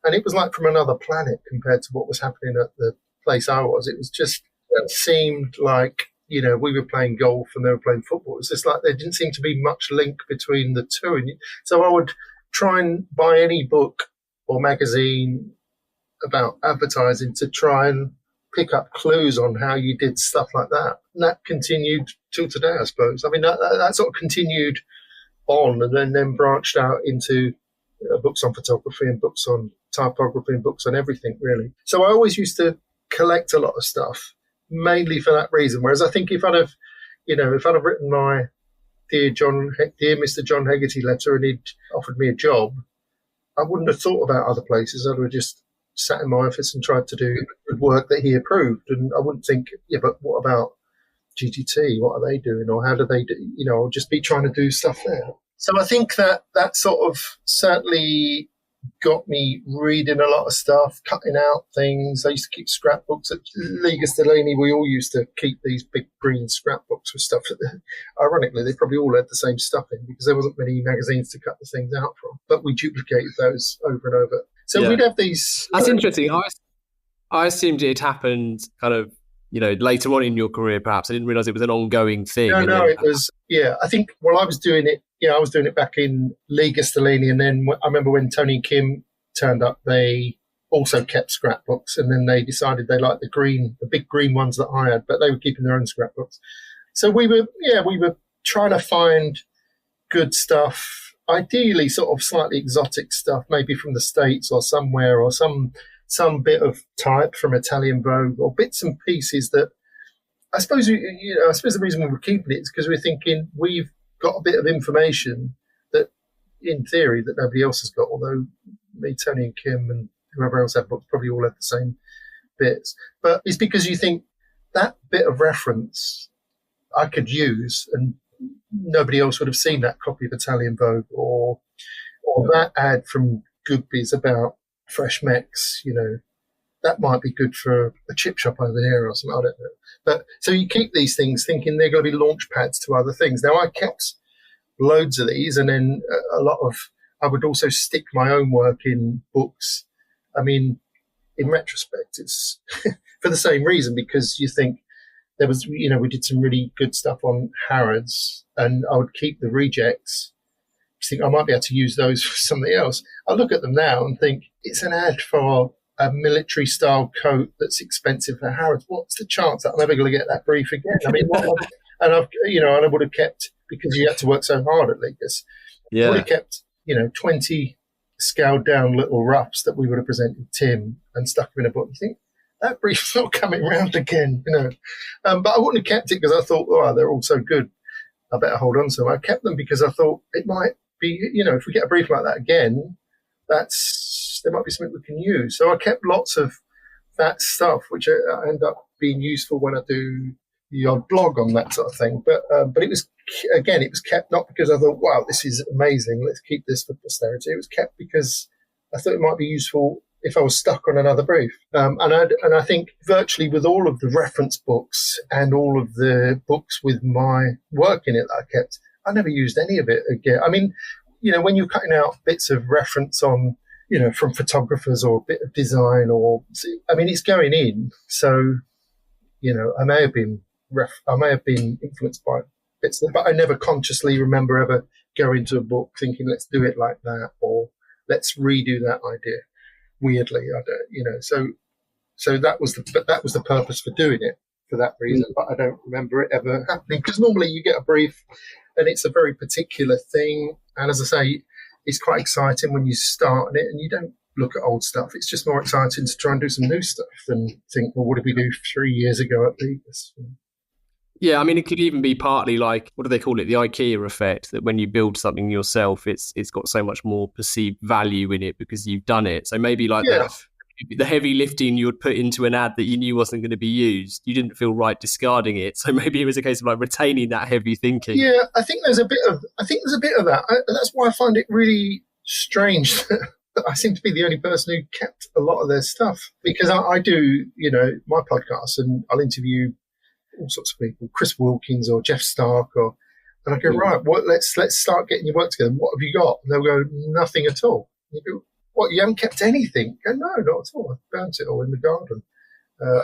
and it was like from another planet compared to what was happening at the place I was. It was just, it seemed like, we were playing golf and they were playing football. It's just like there didn't seem to be much link between the two. And so I would try and buy any book or magazine about advertising to try and pick up clues on how you did stuff like that. And that continued till today, I suppose. I mean, that sort of continued on, and then branched out into books on photography and books on typography and books on everything, really. So I always used to collect a lot of stuff, mainly for that reason. Whereas I think if I'd have written my dear Mr. John Hegarty letter and he'd offered me a job, I wouldn't have thought about other places. I'd have just sat in my office and tried to do good work that he approved. And I wouldn't think, but what about GGT? What are they doing? Or how do they do? I'll just be trying to do stuff there. So I think that sort of certainly got me reading a lot of stuff, cutting out things. I used to keep scrapbooks at Liga Stellini. We all used to keep these big green scrapbooks with stuff. Ironically, they probably all had the same stuff in because there wasn't many magazines to cut the things out from. But we duplicated those over and over. So we'd have these... That's interesting. I assumed it happened kind of, later on in your career, perhaps. I didn't realise it was an ongoing thing. No, it was, I think, I was doing it, I was doing it back in Liga Stellini, and then I remember when Tony and Kim turned up, they also kept scrapbooks, and then they decided they liked the big green ones that I had, but they were keeping their own scrapbooks. So we were trying to find good stuff, ideally sort of slightly exotic stuff, maybe from the States or somewhere, or some bit of type from Italian Vogue, or bits and pieces that I suppose the reason we were keeping it is because we're thinking we've got a bit of information that, in theory, that nobody else has got. Although me, Tony, and Kim, and whoever else had books probably all had the same bits. But it's because you think that bit of reference I could use, and nobody else would have seen that copy of Italian Vogue or that ad from Goodby's about fresh mechs, that might be good for a chip shop over there or something, I don't know. But so you keep these things thinking they're going to be launch pads to other things. Now, I kept loads of these, and then I would also stick my own work in books. I mean, in retrospect, it's for the same reason, because you think there was, we did some really good stuff on Harrods, and I would keep the rejects. I think I might be able to use those for something else. I look at them now and think it's an ad for a military style coat that's expensive for Harrods. What's the chance that I'm ever going to get that brief again? I mean, and I would have kept, because you had to work so hard at Ligas. I would have kept, 20 scaled down little roughs that we would have presented Tim and stuck them in a book. You think that brief's not coming round again, but I wouldn't have kept it because I thought, they're all so good, I better hold on to them. I kept them because I thought it might be, if we get a brief like that again, there might be something we can use. So I kept lots of that stuff, which I end up being useful when I do the odd blog on that sort of thing. But it was kept not because I thought, wow, this is amazing, let's keep this for posterity. It was kept because I thought it might be useful if I was stuck on another brief. And I think virtually with all of the reference books and all of the books with my work in it that I kept, I never used any of it again. I mean, when you're cutting out bits of reference on, from photographers or a bit of design, it's going in. So, I may have been influenced by bits, but I never consciously remember ever going to a book thinking, let's do it like that, or let's redo that idea. Weirdly, I don't, so that was the purpose for doing it, for that reason. But I don't remember it ever happening, because normally you get a brief and it's a very particular thing. And as I say, it's quite exciting when you start on it and you don't look at old stuff. It's just more exciting to try and do some new stuff than think, well, what did we do 3 years ago at Vegas? Yeah, I mean, it could even be partly like, what do they call it? The IKEA effect, that when you build something yourself, it's got so much more perceived value in it because you've done it. So maybe like Yeah. the heavy lifting you would put into an ad that you knew wasn't going to be used, you didn't feel right discarding it. So maybe it was a case of like retaining that heavy thinking. Yeah, I think there's a bit of that. That's why I find it really strange that I seem to be the only person who kept a lot of their stuff, because I do, my podcast, and I'll interview all sorts of people, Chris Wilkins or Jeff Stark, and I go, right, let's start getting your work together. What have you got? And they'll go, nothing at all. And you go, what, you haven't kept anything? I go, no, not at all. I burnt it all in the garden.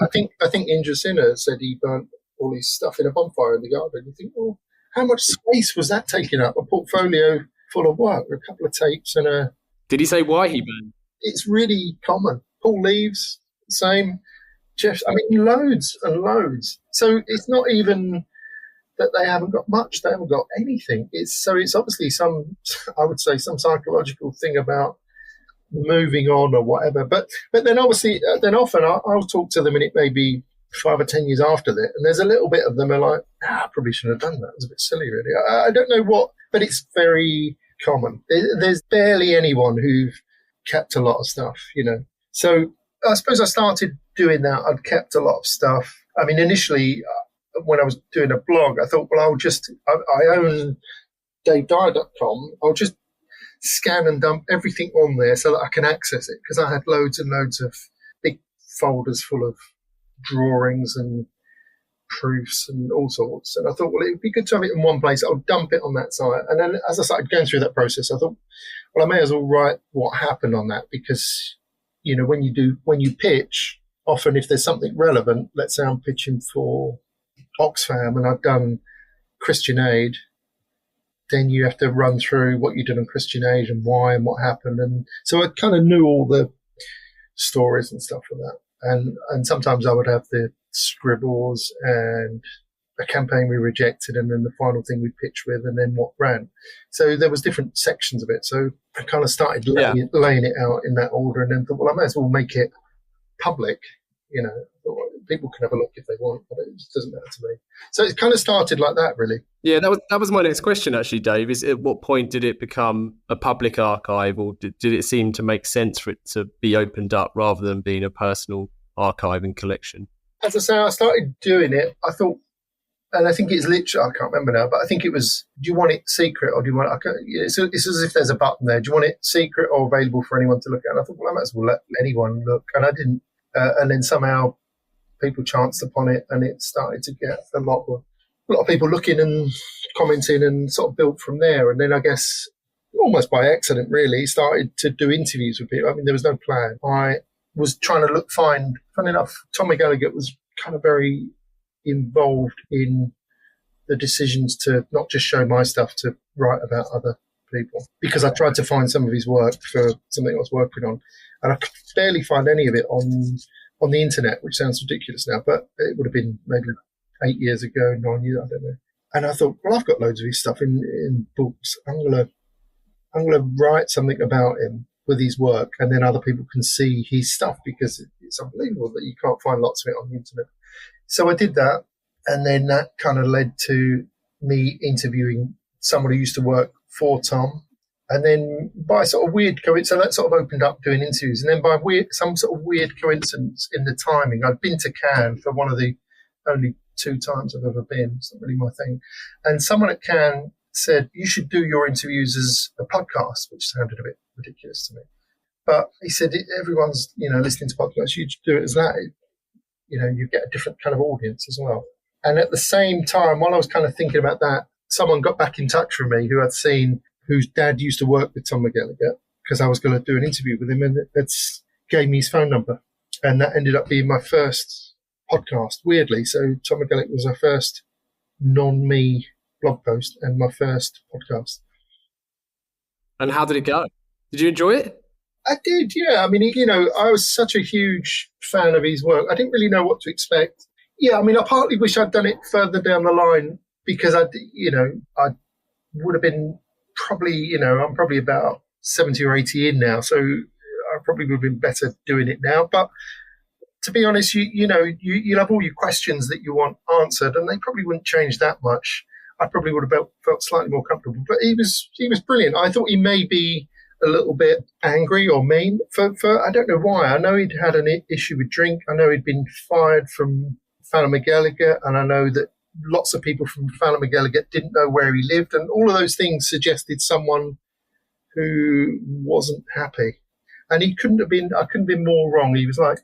I think Indra Sinha said he burnt all his stuff in a bonfire in the garden. You think, well, how much space was that taking up? A portfolio full of work, a couple of tapes and a... Did he say why he burned? It's really common. Paul Leaves, same. Jeff, I mean, loads and loads. So it's not even that they haven't got much. They haven't got anything. It's obviously some psychological thing about moving on or whatever. But then obviously, then often I'll talk to them, and it may be 5 or 10 years after that, and there's a little bit of them are like, I probably shouldn't have done that. It was a bit silly, really. I don't know what, but it's very common. There's barely anyone who've kept a lot of stuff, So I suppose I started doing that. I'd kept a lot of stuff. I mean, initially, when I was doing a blog, I thought, well, I own DaveDyer.com. I'll just scan and dump everything on there so that I can access it, because I had loads and loads of big folders full of drawings and proofs and all sorts. And I thought, well, it would be good to have it in one place. I'll dump it on that site. And then as I started going through that process, I thought, well, I may as well write what happened on that, because, when you pitch, often if there's something relevant, let's say I'm pitching for Oxfam and I've done Christian Aid, then you have to run through what you did on Christian Aid and why and what happened. And so I kind of knew all the stories and stuff for that. And sometimes I would have the scribbles and a campaign we rejected, and then the final thing we pitched with, and then what ran. So there was different sections of it. So I kind of started laying it out in that order, and then thought, well, I might as well make it public. People can have a look if they want, but it just doesn't matter to me. So it kind of started like that, really. Yeah, that was my next question, actually, Dave. Is at what point did it become a public archive, or did it seem to make sense for it to be opened up rather than being a personal archive and collection? As I say, I started doing it. I thought, and I think it's literally, I can't remember now, but I think it was, do you want it secret or do you want it's as if there's a button there. Do you want it secret or available for anyone to look at? And I thought, well, I might as well let anyone look. And I didn't. And then somehow people chanced upon it, and it started to get a lot of people looking and commenting, and sort of built from there. And then I guess almost by accident, really, started to do interviews with people. I mean, there was no plan. I was trying to find, funny enough, Tommy Gallagher was kind of very involved in the decisions to not just show my stuff, to write about other people, because I tried to find some of his work for something I was working on, and I could barely find any of it on the internet, which sounds ridiculous now, but it would have been maybe 8 years ago, 9 years, I don't know. And I thought, well, I've got loads of his stuff in books. I'm gonna write something about him with his work, and then other people can see his stuff, because it's unbelievable that you can't find lots of it on the internet. So I did that, and then that kind of led to me interviewing someone who used to work for Tom. And then by sort of weird coincidence, so that sort of opened up doing interviews. And then by some sort of weird coincidence in the timing, I'd been to Cannes for one of the only 2 times I've ever been. It's not really my thing. And someone at Cannes said, you should do your interviews as a podcast, which sounded a bit ridiculous to me. But he said, everyone's, listening to podcasts, you should do it as that. You get a different kind of audience as well. And at the same time, while I was kind of thinking about that, someone got back in touch with me whose dad used to work with Tom McGilligan, because I was going to do an interview with him, and it gave me his phone number. And that ended up being my first podcast, weirdly. So Tom McGilligan was my first non-me blog post and my first podcast. And how did it go? Did you enjoy it? I did, yeah. I mean, I was such a huge fan of his work. I didn't really know what to expect. Yeah, I mean, I partly wish I'd done it further down the line, because I would have been probably, I'm probably about 70 or 80 in now, so I probably would have been better doing it now. But to be honest, you'll have all your questions that you want answered, and they probably wouldn't change that much. I probably would have felt slightly more comfortable. But he was brilliant. I thought he may be a little bit angry or mean for I don't know why. I know he'd had an issue with drink. I know he'd been fired from Fallon McGallagher, and I know that lots of people from Fallon McGallagher didn't know where he lived, and all of those things suggested someone who wasn't happy. And I couldn't have been more wrong. He was like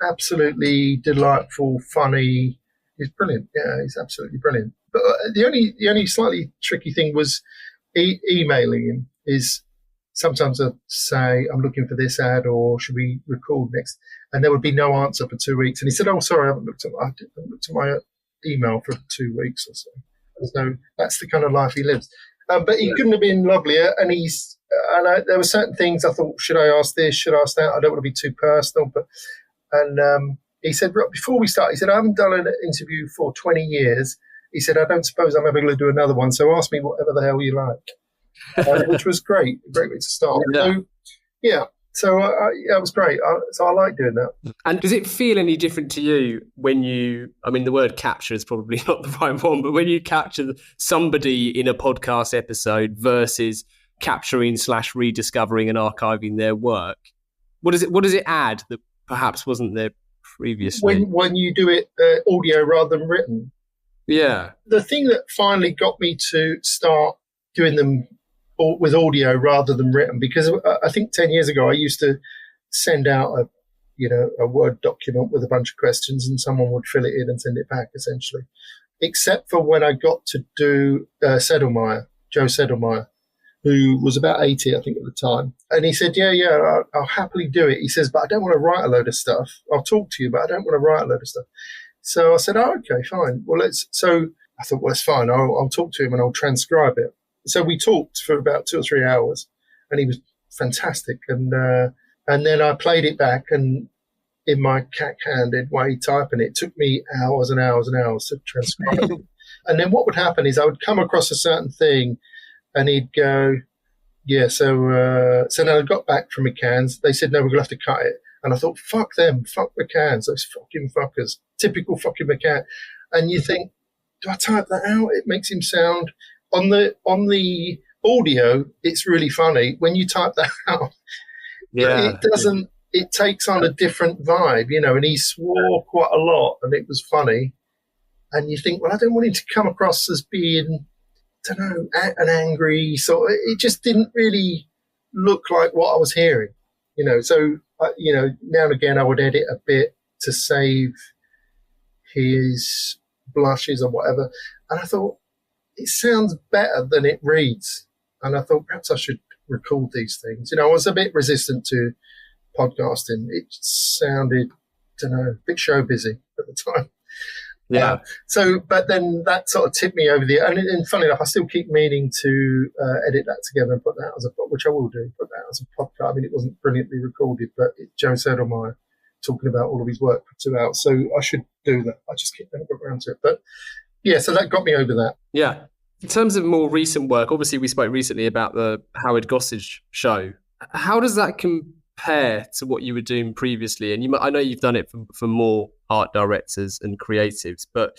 absolutely delightful, funny. He's brilliant. Yeah, he's absolutely brilliant. But the only slightly tricky thing was emailing him. Is sometimes I'd say, I'm looking for this ad, or should we record next? And there would be no answer for 2 weeks. And he said, oh, sorry, I haven't looked at my email for 2 weeks or so. So that's the kind of life he lives. But he couldn't have been lovelier. And there were certain things I thought, should I ask this? Should I ask that? I don't want to be too personal. And he said, before we start, he said, I haven't done an interview for 20 years. He said, I don't suppose I'm ever going to do another one. So ask me whatever the hell you like, which was great. A great way to start. Yeah. So it was great. So I like doing that. And does it feel any different to you when the word capture is probably not the right one, but when you capture somebody in a podcast episode versus capturing / rediscovering and archiving their work, what does it add that perhaps wasn't there previously? When you do it audio rather than written? Yeah. The thing that finally got me to start doing them with audio rather than written, because I think 10 years ago I used to send out a Word document with a bunch of questions, and someone would fill it in and send it back, essentially. Except for when I got to do Joe Sedlmeyer, who was about 80, I think, at the time. And he said, yeah, I'll happily do it. He says, but I don't want to write a load of stuff. I'll talk to you, but I don't want to write a load of stuff. So I said, oh, okay, fine. So I thought, well, it's fine. I'll talk to him and I'll transcribe it. So we talked for about 2 or 3 hours, and he was fantastic. And then I played it back, and in my cack-handed way typing it took me hours and hours and hours to transcribe it. And then what would happen is I would come across a certain thing, and he'd go, yeah, so now I got back from McCann's. They said, no, we're going to have to cut it. And I thought, fuck them, fuck McCann's, those fucking fuckers, typical fucking McCann. And you think, do I type that out? It makes him sound... On the audio, it's really funny. When you type that out, it doesn't. It takes on a different vibe, and he swore quite a lot, and it was funny. And you think, well, I don't want him to come across as being, I don't know, an angry sort. It just didn't really look like what I was hearing, So, now and again, I would edit a bit to save his blushes or whatever. And I thought, it sounds better than it reads. And I thought perhaps I should record these things. I was a bit resistant to podcasting. It sounded, a bit show busy at the time. Yeah. But then that sort of tipped me over the, and funny enough, I still keep meaning to edit that together and put that as which I will do, put that as a podcast. I mean, it wasn't brilliantly recorded, but it's Joe Sedlmeyer talking about all of his work for 2 hours. So I should do that. I just keep never got around to it. But yeah, so that got me over that. Yeah. In terms of more recent work, obviously we spoke recently about the Howard Gossage Show. How does that compare to what you were doing previously? And I know you've done it for more art directors and creatives, but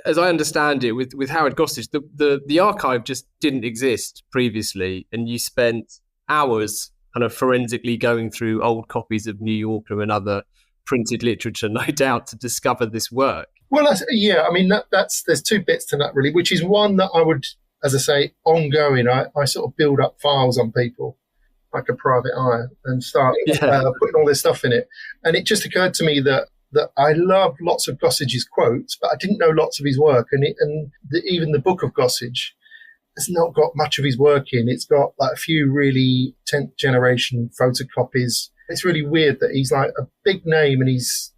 as I understand it, with Howard Gossage, the archive just didn't exist previously, and you spent hours kind of forensically going through old copies of New Yorker and other printed literature, no doubt, to discover this work. Well, I mean, there's 2 bits to that, really, which is one that I would, as I say, ongoing, I sort of build up files on people like a private eye and start putting all this stuff in it. And it just occurred to me that I love lots of Gossage's quotes, but I didn't know lots of his work. And even the book of Gossage has not got much of his work in. It's got like a few really 10th generation photocopies. It's really weird that he's like a big name, and he's,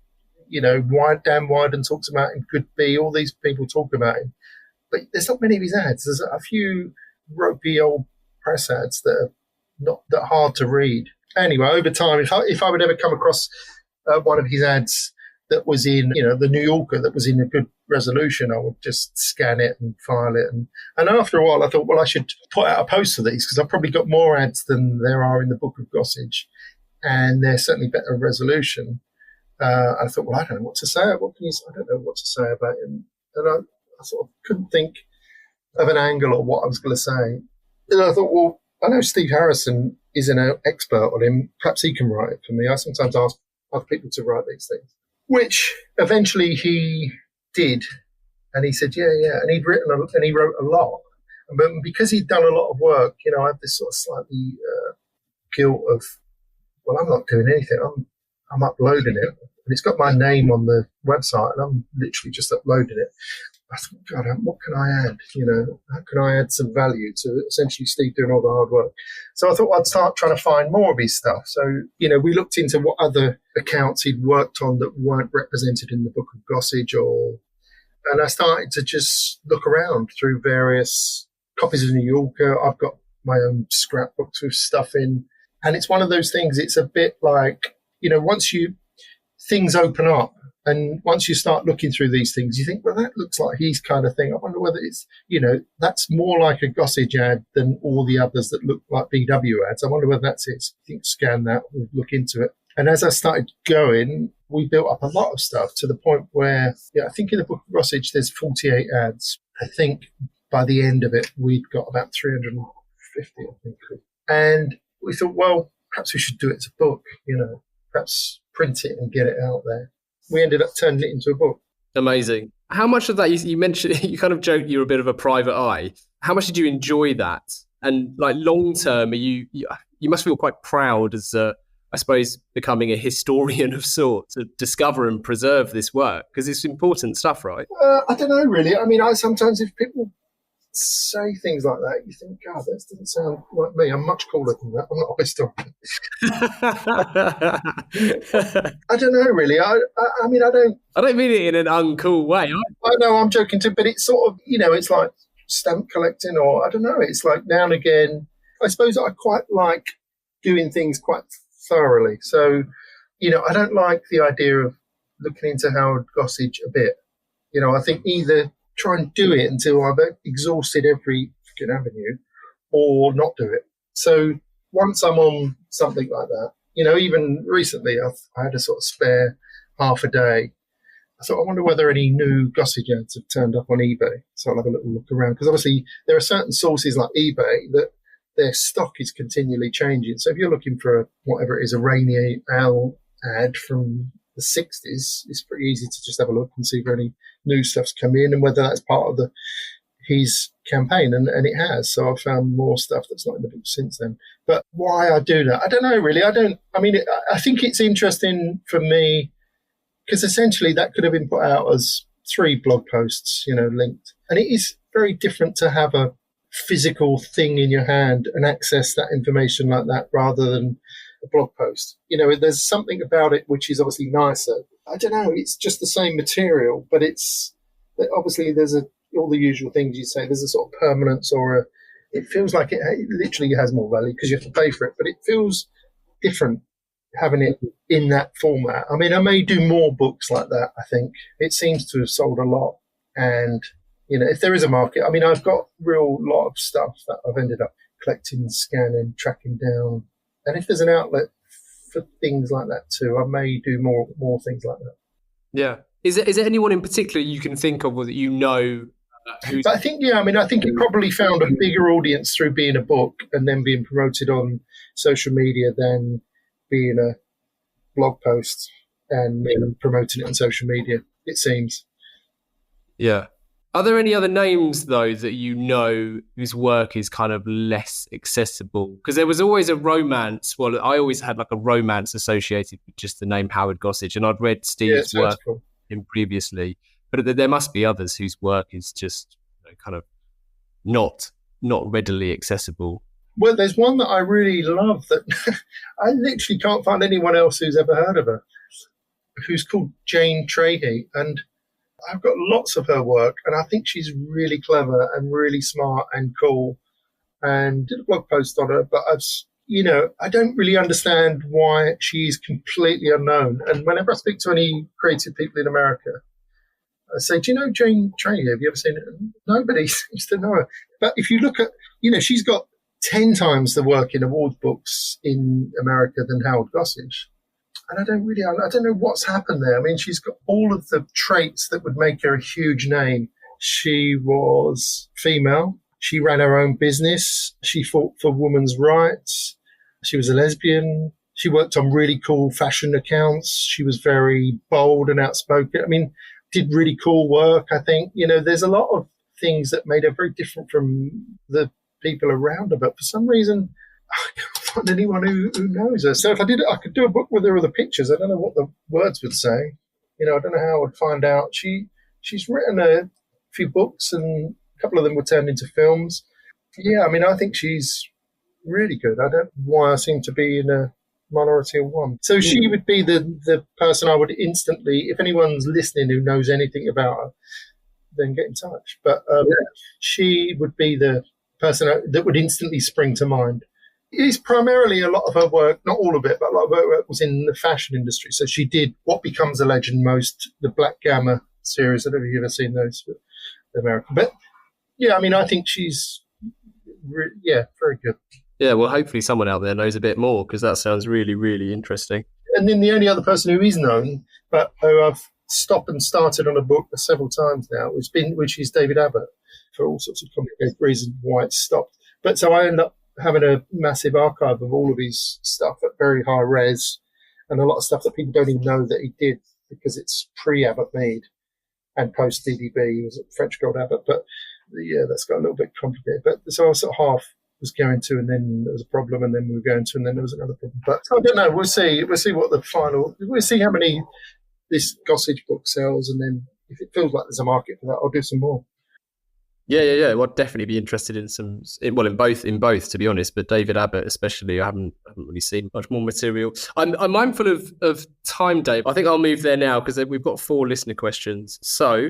Dan Wyden talks about him, Goodby, all these people talk about him. But there's not many of his ads. There's a few ropey old press ads that are not that hard to read. Anyway, over time, if I would ever come across one of his ads that was in, the New Yorker that was in a good resolution, I would just scan it and file it. And after a while, I thought, well, I should put out a post for these, because I've probably got more ads than there are in the book of Gossage, and they're certainly better resolution. I thought, well, I don't know what to say. I don't know what to say about him. And I sort of couldn't think of an angle or what I was going to say. And I thought, well, I know Steve Harrison is an expert on him. Perhaps he can write it for me. I sometimes ask other people to write these things, which eventually he did. And he said, yeah. And he wrote a lot. But because he'd done a lot of work, I had this sort of slightly guilt of, well, I'm not doing anything. I'm uploading it. And it's got my name on the website, and I'm literally just uploading it. I thought, God, what can I add? How can I add some value to essentially Steve doing all the hard work? So I thought I'd start trying to find more of his stuff. So, we looked into what other accounts he'd worked on that weren't represented in the book of Gossage, and I started to just look around through various copies of the New Yorker. I've got my own scrapbooks with stuff in. And it's one of those things, it's a bit like, once things open up, and once you start looking through these things, you think, well, that looks like his kind of thing. I wonder whether it's, that's more like a Gossage ad than all the others that look like VW ads. I wonder whether that's it. I think scan that, we'll look into it. And as I started going, we built up a lot of stuff to the point where, I think in the book of Gossage, there's 48 ads. I think by the end of it, we'd got about 350, I think. And we thought, well, perhaps we should do it as a book, perhaps print it and get it out there. We ended up turning it into a book. Amazing. How much of that, you mentioned, you kind of joked you're a bit of a private eye. How much did you enjoy that? And like long term, you must feel quite proud as, I suppose, becoming a historian of sorts to discover and preserve this work, because it's important stuff, right? I don't know, really. I mean, sometimes if people say things like that, you think, God, that doesn't sound like me. I'm much cooler than that. I'm not a historian. I don't know, really. I mean, I don't mean it in an uncool way. I know I'm joking too, but it's sort of, it's like stamp collecting, or I don't know. It's like now and again, I suppose I quite like doing things quite thoroughly. So, I don't like the idea of looking into Howard Gossage a bit. I think either try and do it until I've exhausted every fucking avenue, or not do it. So once I'm on something like that, even recently I had a sort of spare half a day. I thought, I wonder whether any new Gossage ads have turned up on eBay. So I'll have a little look around, because obviously there are certain sources like eBay that their stock is continually changing. So if you're looking for whatever it is, a Rainy Owl ad from the 60s, it's pretty easy to just have a look and see if any new stuff's come in and whether that's part of his campaign, and it has. So I've found more stuff that's not in the book since then. But why I do that, I don't know, really. I think it's interesting for me because essentially that could have been put out as 3 blog posts, linked. And it is very different to have a physical thing in your hand and access that information like that rather than a blog post. There's something about it which is obviously nicer. I don't know, it's just the same material, but obviously there's all the usual things you say. There's a sort of permanence, or it feels like it literally has more value because you have to pay for it, but it feels different having it in that format. I mean, I may do more books like that, I think. It seems to have sold a lot. And, if there is a market, I mean, I've got real lot of stuff that I've ended up collecting, scanning, tracking down. And if there's an outlet for things like that too, I may do more things like that. Yeah. Is there anyone in particular you can think of, or that But I think, I think it probably found a bigger audience through being a book and then being promoted on social media than being a blog post and promoting it on social media, it seems. Yeah. Are there any other names, though, that whose work is kind of less accessible? Because there was always a romance. Well, I always had like a romance associated with just the name Howard Gossage, and I'd read Steve's work in previously. But there must be others whose work is just kind of not readily accessible. Well, there's one that I really love that I literally can't find anyone else who's ever heard of her, who's called Jane Trahey. And I've got lots of her work, and I think she's really clever and really smart and cool, and did a blog post on her. But I don't really understand why she's completely unknown. And whenever I speak to any creative people in America, I say, do you know Jane Trahey? Have you ever seen it? Nobody seems to know her. But if you look at, she's got 10 times the work in award books in America than Howard Gossage. And I don't know what's happened there. I mean, she's got all of the traits that would make her a huge name. She was female. She ran her own business. She fought for women's rights. She was a lesbian. She worked on really cool fashion accounts. She was very bold and outspoken. I mean, did really cool work, I think. You know, there's a lot of things that made her very different from the people around her. But for some reason, I can't find anyone who knows her. So if I did it, I could do a book with her with the pictures. I don't know what the words would say. You know, I don't know how I would find out. She's written a few books, and a couple of them were turned into films. Yeah, I mean, I think she's really good. I don't know why I seem to be in a minority of one. So she would be the person I would instantly, if anyone's listening who knows anything about her, then get in touch. But she would be the person that would instantly spring to mind. It's primarily a lot of her work, not all of it, but a lot of her work was in the fashion industry. So she did What Becomes a Legend most, the Black Gamma series. I don't know if you've ever seen those, American. But yeah, I mean, I think she's, very good. Yeah, well, hopefully someone out there knows a bit more, because that sounds really, really interesting. And then the only other person who is known, but who I've stopped and started on a book several times now, which is David Abbott, for all sorts of complicated reasons why it's stopped. But so I end up having a massive archive of all of his stuff at very high res, and a lot of stuff that people don't even know that he did, because it's pre-Abbott Mead and post-DDB. He was a French Gold Abbott, but yeah, that's got a little bit complicated. But so I was sort of half was going to, and then there was a problem, and then we were going to, and then there was another problem. But I don't know. We'll see what the final. We'll see how many this Gossage book sells, and then if it feels like there's a market for that, I'll do some more. Yeah. Well, I'd definitely be interested in both, to be honest. But David Abbott, especially, I haven't really seen much more material. I'm mindful of time, Dave. I think I'll move there now, because we've got 4 listener questions. So,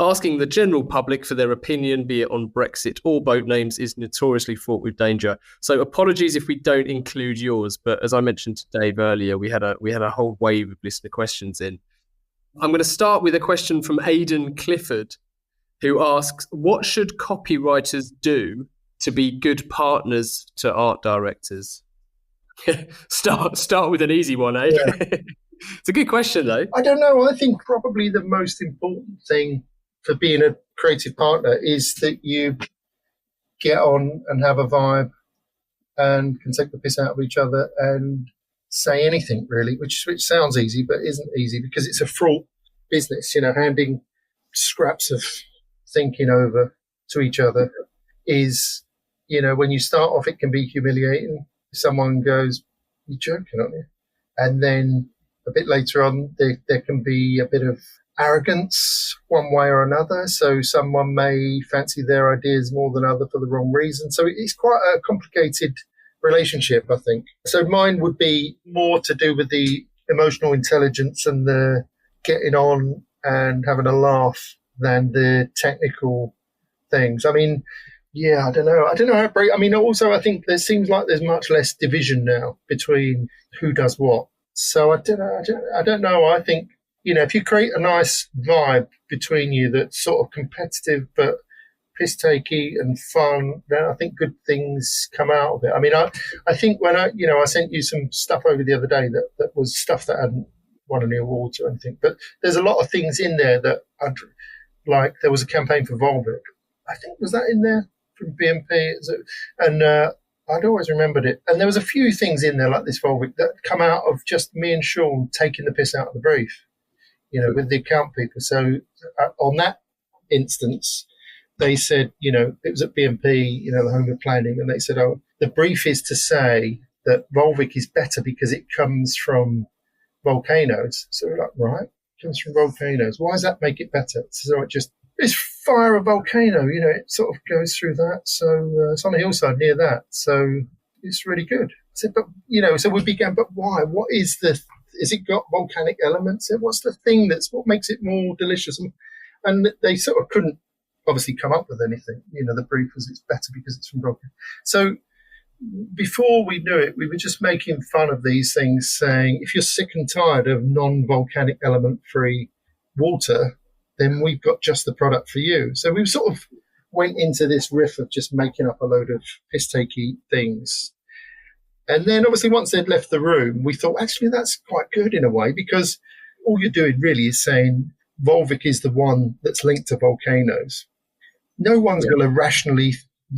asking the general public for their opinion, be it on Brexit or boat names, is notoriously fraught with danger. So, apologies if we don't include yours. But as I mentioned to Dave earlier, we had a whole wave of listener questions in. I'm going to start with a question from Aidan Clifford, who asks, what should copywriters do to be good partners to art directors? Start with an easy one, eh? Yeah. It's a good question, though. I don't know. I think probably the most important thing for being a creative partner is that you get on and have a vibe and can take the piss out of each other and say anything, really, which sounds easy, but isn't easy, because it's a fraught business. You know, handing scraps of thinking over to each other is, you know, when you start off, it can be humiliating. Someone goes, "You're joking, aren't you?" And then a bit later on, there can be a bit of arrogance one way or another. So someone may fancy their ideas more than other for the wrong reason. So it's quite a complicated relationship, I think. So mine would be more to do with the emotional intelligence and the getting on and having a laugh than the technical things. I mean, yeah, I don't know how to break. I mean, also, I think there seems like there's much less division now between who does what. So I don't know. I think, you know, if you create a nice vibe between you that's sort of competitive but piss-takey and fun, then I think good things come out of it. I mean, I think when I sent you some stuff over the other day that was stuff that hadn't won any awards or anything, but there's a lot of things in there that like there was a campaign for Volvic. I think, was that in there from BNP? And I'd always remembered it. And there was a few things in there like this Volvic that come out of just me and Sean taking the piss out of the brief, you know, with the account people. So on that instance, they said, you know, it was at BNP, you know, the home of planning, and they said, oh, the brief is to say that Volvic is better because it comes from volcanoes. So we're like, right, it comes from volcanoes. Why does that make it better? So it's fire a volcano, you know, it sort of goes through that. So it's on a hillside near that. So it's really good. I said, but, you know, so we began, but why? What is is it got volcanic elements? What's the thing what makes it more delicious? And they sort of couldn't obviously come up with anything. You know, the brief was it's better because it's from volcano. So before we knew it, we were just making fun of these things, saying, if you're sick and tired of non-volcanic element-free water, then we've got just the product for you. So we sort of went into this riff of just making up a load of piss-takey things. And then obviously once they'd left the room, we thought, actually, that's quite good in a way, because all you're doing really is saying Volvic is the one that's linked to volcanoes. No one's going to rationally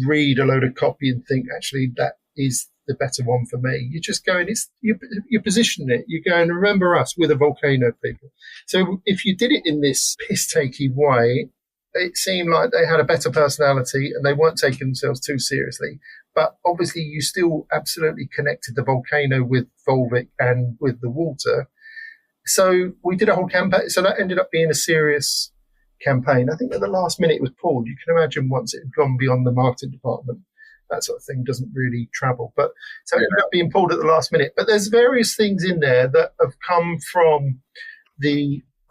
read a load of copy and think, actually, that is the better one for me. You're just going, you're positioning it. You're going, remember us, we're the volcano people. So if you did it in this piss-takey way, it seemed like they had a better personality and they weren't taking themselves too seriously. But obviously you still absolutely connected the volcano with Volvic and with the water. So we did a whole campaign. So that ended up being a serious campaign. I think at the last minute it was pulled. You can imagine once it had gone beyond the marketing department, that sort of thing doesn't really travel. But so it ended up being pulled at the last minute. But there's various things in there that have come from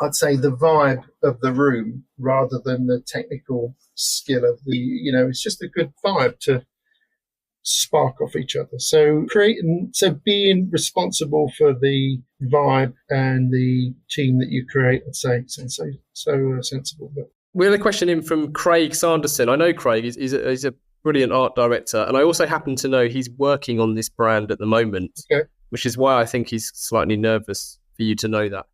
I'd say the vibe of the room rather than the technical skill of it's just a good vibe to spark off each other. So being responsible for the vibe and the team that you create, I'd say, so sensible. But we had a question in from Craig Sanderson. I know Craig, he's a brilliant art director, and I also happen to know he's working on this brand at the moment, which is why I think he's slightly nervous for you to know that.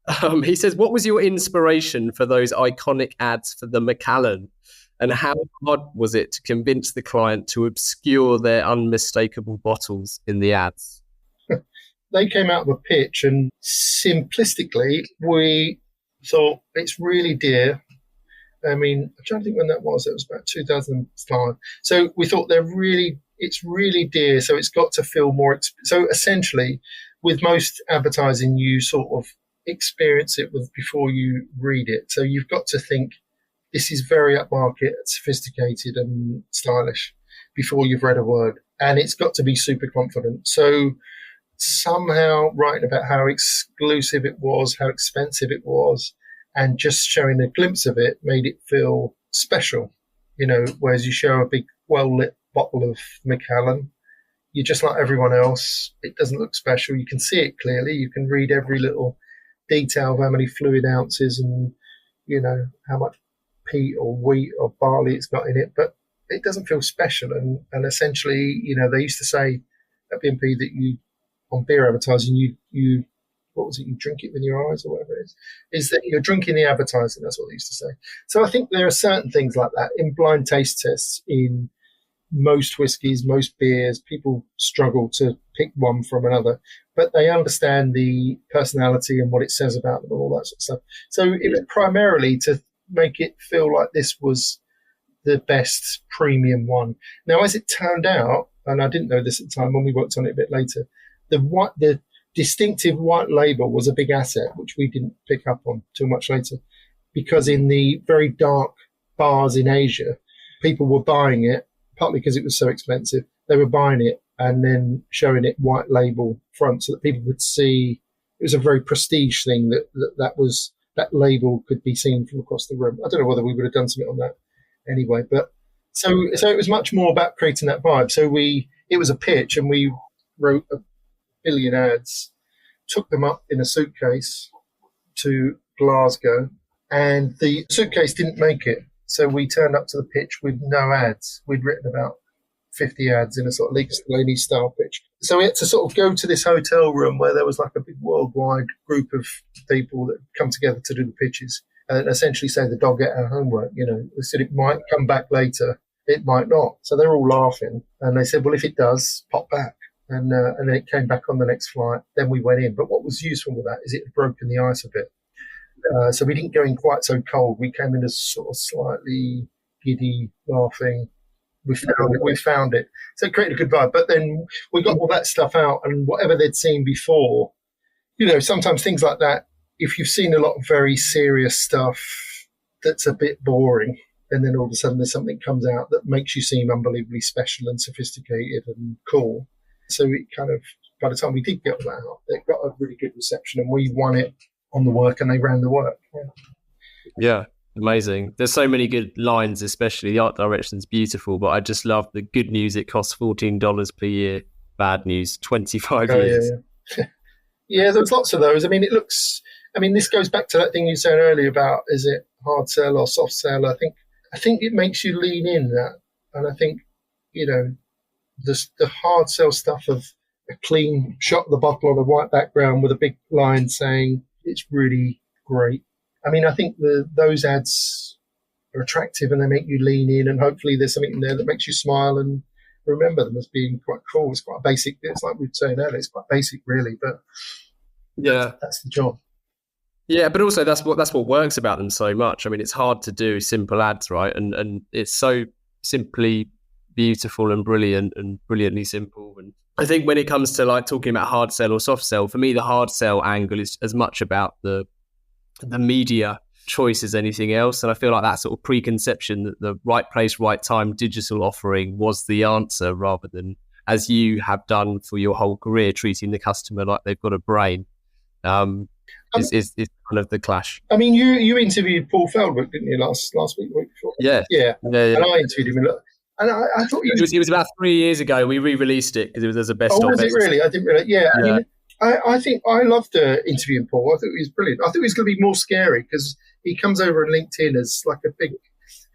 He says, what was your inspiration for those iconic ads for the Macallan? And how hard was it to convince the client to obscure their unmistakable bottles in the ads? They came out of a pitch, and simplistically, we thought it's really dear. I mean, I'm trying to think when that was. It was about 2005. So we thought it's really dear, so it's got to feel more. So essentially, with most advertising, you sort of experience it before you read it. So you've got to think, this is very upmarket, sophisticated and stylish before you've read a word. And it's got to be super confident. So somehow writing about how exclusive it was, how expensive it was, and just showing a glimpse of it made it feel special. Whereas you show a big, well-lit bottle of Macallan, you're just like everyone else. It doesn't look special. You can see it clearly. You can read every little detail of how many fluid ounces and, how much peat or wheat or barley it's got in it, but it doesn't feel special. And essentially, they used to say at BNP that on beer advertising, you what was it? You drink it with your eyes or whatever it is that you're drinking the advertising. That's what they used to say. So I think there are certain things like that in blind taste tests in most whiskies, most beers. People struggle to pick one from another, but they understand the personality and what it says about them and all that sort of stuff. So it was primarily to make it feel like this was the best premium one. Now, as it turned out, and I didn't know this at the time when we worked on it a bit later, the distinctive white label was a big asset, which we didn't pick up on too much later, because in the very dark bars in Asia, people were buying it, partly because it was so expensive. They were buying it and then showing it white label front so that people would see. It was a very prestige thing that label could be seen from across the room. I don't know whether we would have done something on that anyway, but so it was much more about creating that vibe. So it was a pitch, and we wrote a billion ads, took them up in a suitcase to Glasgow, and the suitcase didn't make it. So we turned up to the pitch with no ads. We'd written about 50 ads in a sort of League Delaney style pitch. So we had to sort of go to this hotel room where there was like a big worldwide group of people that come together to do the pitches and essentially say the dog ate our homework. They said it might come back later, it might not. So they're all laughing, and they said, well, if it does, pop back. And then it came back on the next flight. Then we went in. But what was useful with that is it had broken the ice a bit. So we didn't go in quite so cold. We came in as sort of slightly giddy, laughing. We found it. So it created a good vibe. But then we got all that stuff out, and whatever they'd seen before, sometimes things like that, if you've seen a lot of very serious stuff that's a bit boring, and then all of a sudden there's something comes out that makes you seem unbelievably special and sophisticated and cool. So it kind of, by the time we did get all that out, it got a really good reception, and we won it on the work, and they ran the work. Yeah, amazing. There's so many good lines, especially the art direction's beautiful, but I just love the good news. It costs $14 per year. Bad news, 25 years. Yeah, there's lots of those. I mean, this goes back to that thing you said earlier about, is it hard sell or soft sell? I think it makes you lean in that. And I think, the hard sell stuff of a clean shot of the bottle on a white background with a big line saying it's really great. I mean, I think those ads are attractive and they make you lean in, and hopefully there's something in there that makes you smile and remember them as being quite cool. It's quite basic. It's like we were saying earlier, it's quite basic really, but yeah, that's the job. Yeah, but also that's what works about them so much. I mean, it's hard to do simple ads, right? And it's so simply beautiful and brilliant and brilliantly simple. And I think when it comes to like talking about hard sell or soft sell, for me, the hard sell angle is as much about the media choice as anything else. And I feel like that sort of preconception that the right place, right time digital offering was the answer, rather than, as you have done for your whole career, treating the customer like they've got a brain, is kind of the clash. I mean, you interviewed Paul Feldwick, didn't you, last week, the week before? Yeah. And I interviewed him. And I thought it was about 3 years ago. We re-released it because it was as a best of. Oh, was it really? I didn't realize. Yeah. I mean, I think I loved interviewing Paul. I thought he was brilliant. I thought he was going to be more scary because he comes over on LinkedIn as like a big,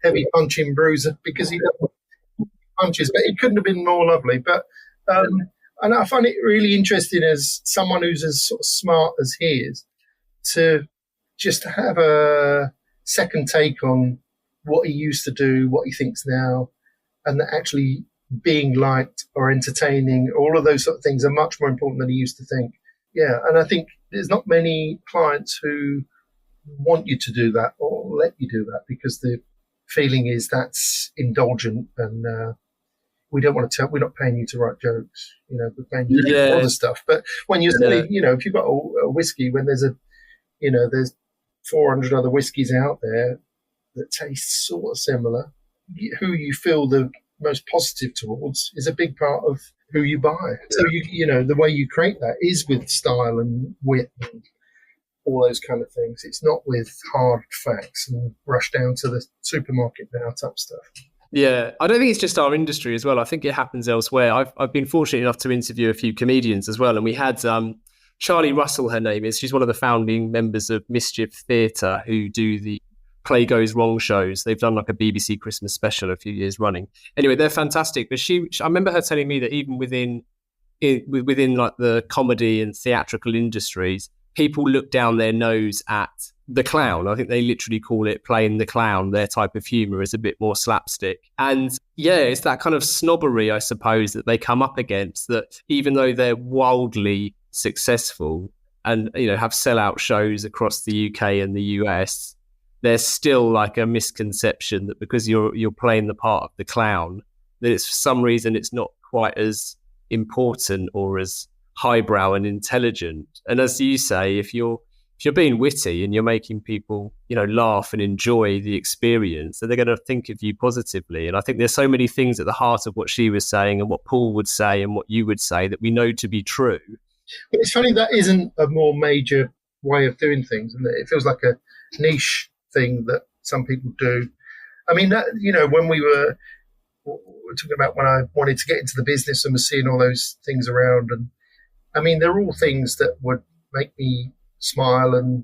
heavy punching bruiser because he doesn't punches, but he couldn't have been more lovely. But and I find it really interesting as someone who's as sort of smart as he is to just have a second take on what he used to do, what he thinks now, and that actually being liked or entertaining, all of those sort of things are much more important than he used to think. Yeah, and I think there's not many clients who want you to do that or let you do that because the feeling is that's indulgent and we don't want to tell, we're not paying you to write jokes, we're paying you to do other stuff. But when you're selling, if you've got a whiskey, when there's there's 400 other whiskies out there that taste sort of similar, who you feel the most positive towards is a big part of who you buy. So the way you create that is with style and wit and all those kind of things. It's not with hard facts and rush down to the supermarket now type stuff. Yeah, I don't think it's just our industry as well. I think it happens elsewhere. I've been fortunate enough to interview a few comedians as well, and we had Charlie Russell, her name is. She's one of the founding members of Mischief Theatre, who do the Play Goes Wrong shows. They've done like a BBC Christmas special a few years running. Anyway, they're fantastic. But I remember her telling me that even within like the comedy and theatrical industries, people look down their nose at the clown. I think they literally call it playing the clown. Their type of humour is a bit more slapstick. And yeah, it's that kind of snobbery, I suppose, that they come up against, that even though they're wildly successful and, have sellout shows across the UK and the US, there's still like a misconception that because you're playing the part of the clown, that it's for some reason it's not quite as important or as highbrow and intelligent. And as you say, if you're being witty and you're making people, laugh and enjoy the experience, then they're going to think of you positively. And I think there's so many things at the heart of what she was saying and what Paul would say and what you would say that we know to be true. But it's funny that isn't a more major way of doing things, and it feels like a niche thing that some people do. I mean, that, when we were talking about when I wanted to get into the business and was seeing all those things around, and I mean, they're all things that would make me smile and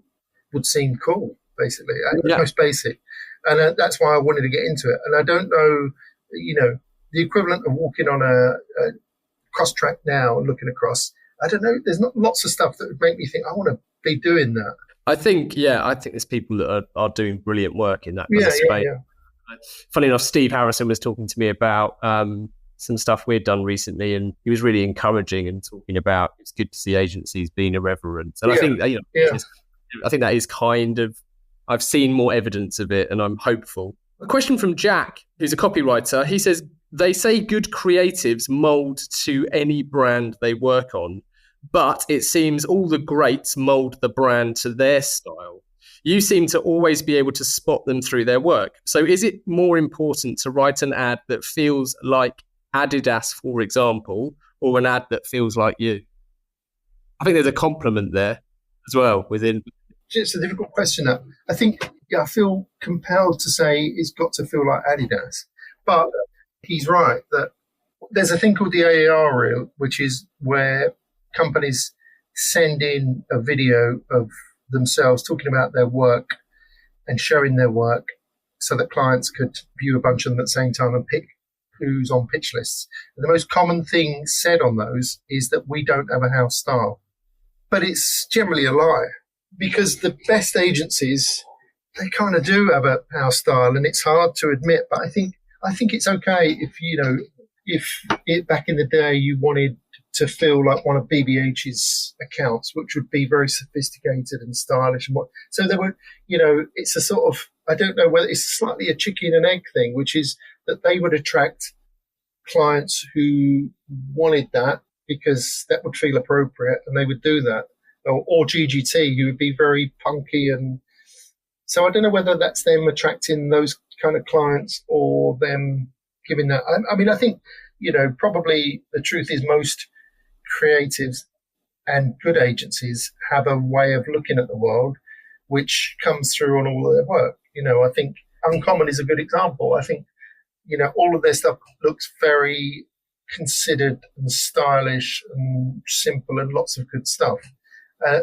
would seem cool, basically, at the most basic. And that's why I wanted to get into it. And I don't know, the equivalent of walking on a cross track now and looking across, I don't know, there's not lots of stuff that would make me think I want to be doing that. I think there's people that are doing brilliant work in that kind of space. Yeah. Funny enough, Steve Harrison was talking to me about some stuff we'd done recently, and he was really encouraging and talking about it's good to see agencies being irreverent. And I think I think that is kind of, I've seen more evidence of it, and I'm hopeful. A question from Jack, who's a copywriter. He says, they say good creatives mould to any brand they work on, but it seems all the greats mould the brand to their style. You seem to always be able to spot them through their work. So is it more important to write an ad that feels like Adidas, for example, or an ad that feels like you? I think there's a compliment there as well within. It's a difficult question. That I think I feel compelled to say it's got to feel like Adidas. But he's right that there's a thing called the AAR reel, which is where companies send in a video of themselves talking about their work and showing their work so that clients could view a bunch of them at the same time and pick who's on pitch lists. And the most common thing said on those is that we don't have a house style. But it's generally a lie, because the best agencies, they kind of do have a house style, and it's hard to admit. But I think it's okay if back in the day you wanted to feel like one of BBH's accounts, which would be very sophisticated and stylish and what. So there were, it's a sort of, I don't know whether it's slightly a chicken and egg thing, which is that they would attract clients who wanted that because that would feel appropriate, and they would do that. Or GGT, who would be very punky. And so I don't know whether that's them attracting those kind of clients or them giving that. I mean, I think, probably the truth is most creatives and good agencies have a way of looking at the world which comes through on all of their work. I think Uncommon is a good example. I think, all of their stuff looks very considered and stylish and simple and lots of good stuff.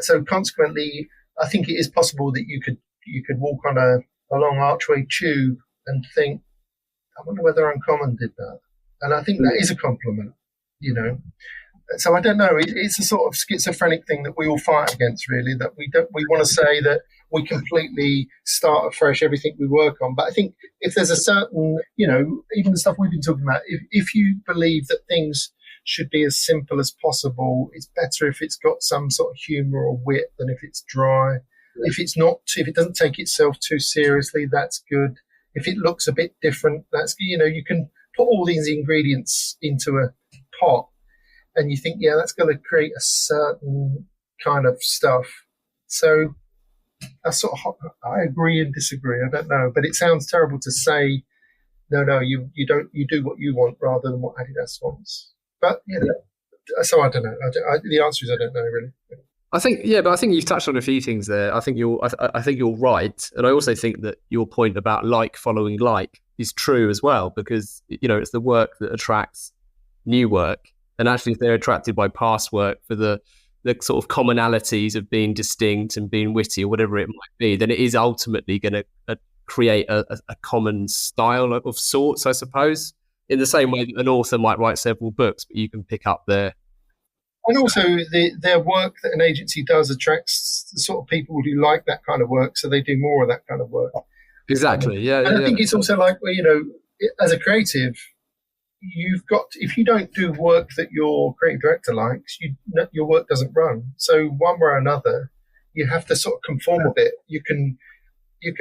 So consequently, I think it is possible that you could walk on a long archway tube and think, I wonder whether Uncommon did that. And I think that is a compliment, So I don't know. It's a sort of schizophrenic thing that we all fight against, really, that we want to say that we completely start afresh everything we work on. But I think if there's a certain, even the stuff we've been talking about, if you believe that things should be as simple as possible, it's better if it's got some sort of humour or wit than if it's dry. If it doesn't take itself too seriously, that's good. If it looks a bit different, that's, you can put all these ingredients into a pot and you think, yeah, that's going to create a certain kind of stuff. So I agree and disagree. I don't know, but it sounds terrible to say, no, you do what you want rather than what Adidas wants. But, so I don't know. The answer is I don't know, really. I think you've touched on a few things there. I think you're right, and I also think that your point about like following like is true as well, because it's the work that attracts new work, and actually if they're attracted by past work for the sort of commonalities of being distinct and being witty or whatever it might be, then it is ultimately going to create a common style of sorts, I suppose. In the same way that an author might write several books, but you can pick up their. And also, their work that an agency does attracts the sort of people who like that kind of work, so they do more of that kind of work. Exactly, yeah. And I think it's also like, as a creative, if you don't do work that your creative director likes, your work doesn't run. So one way or another, you have to sort of conform a bit. You can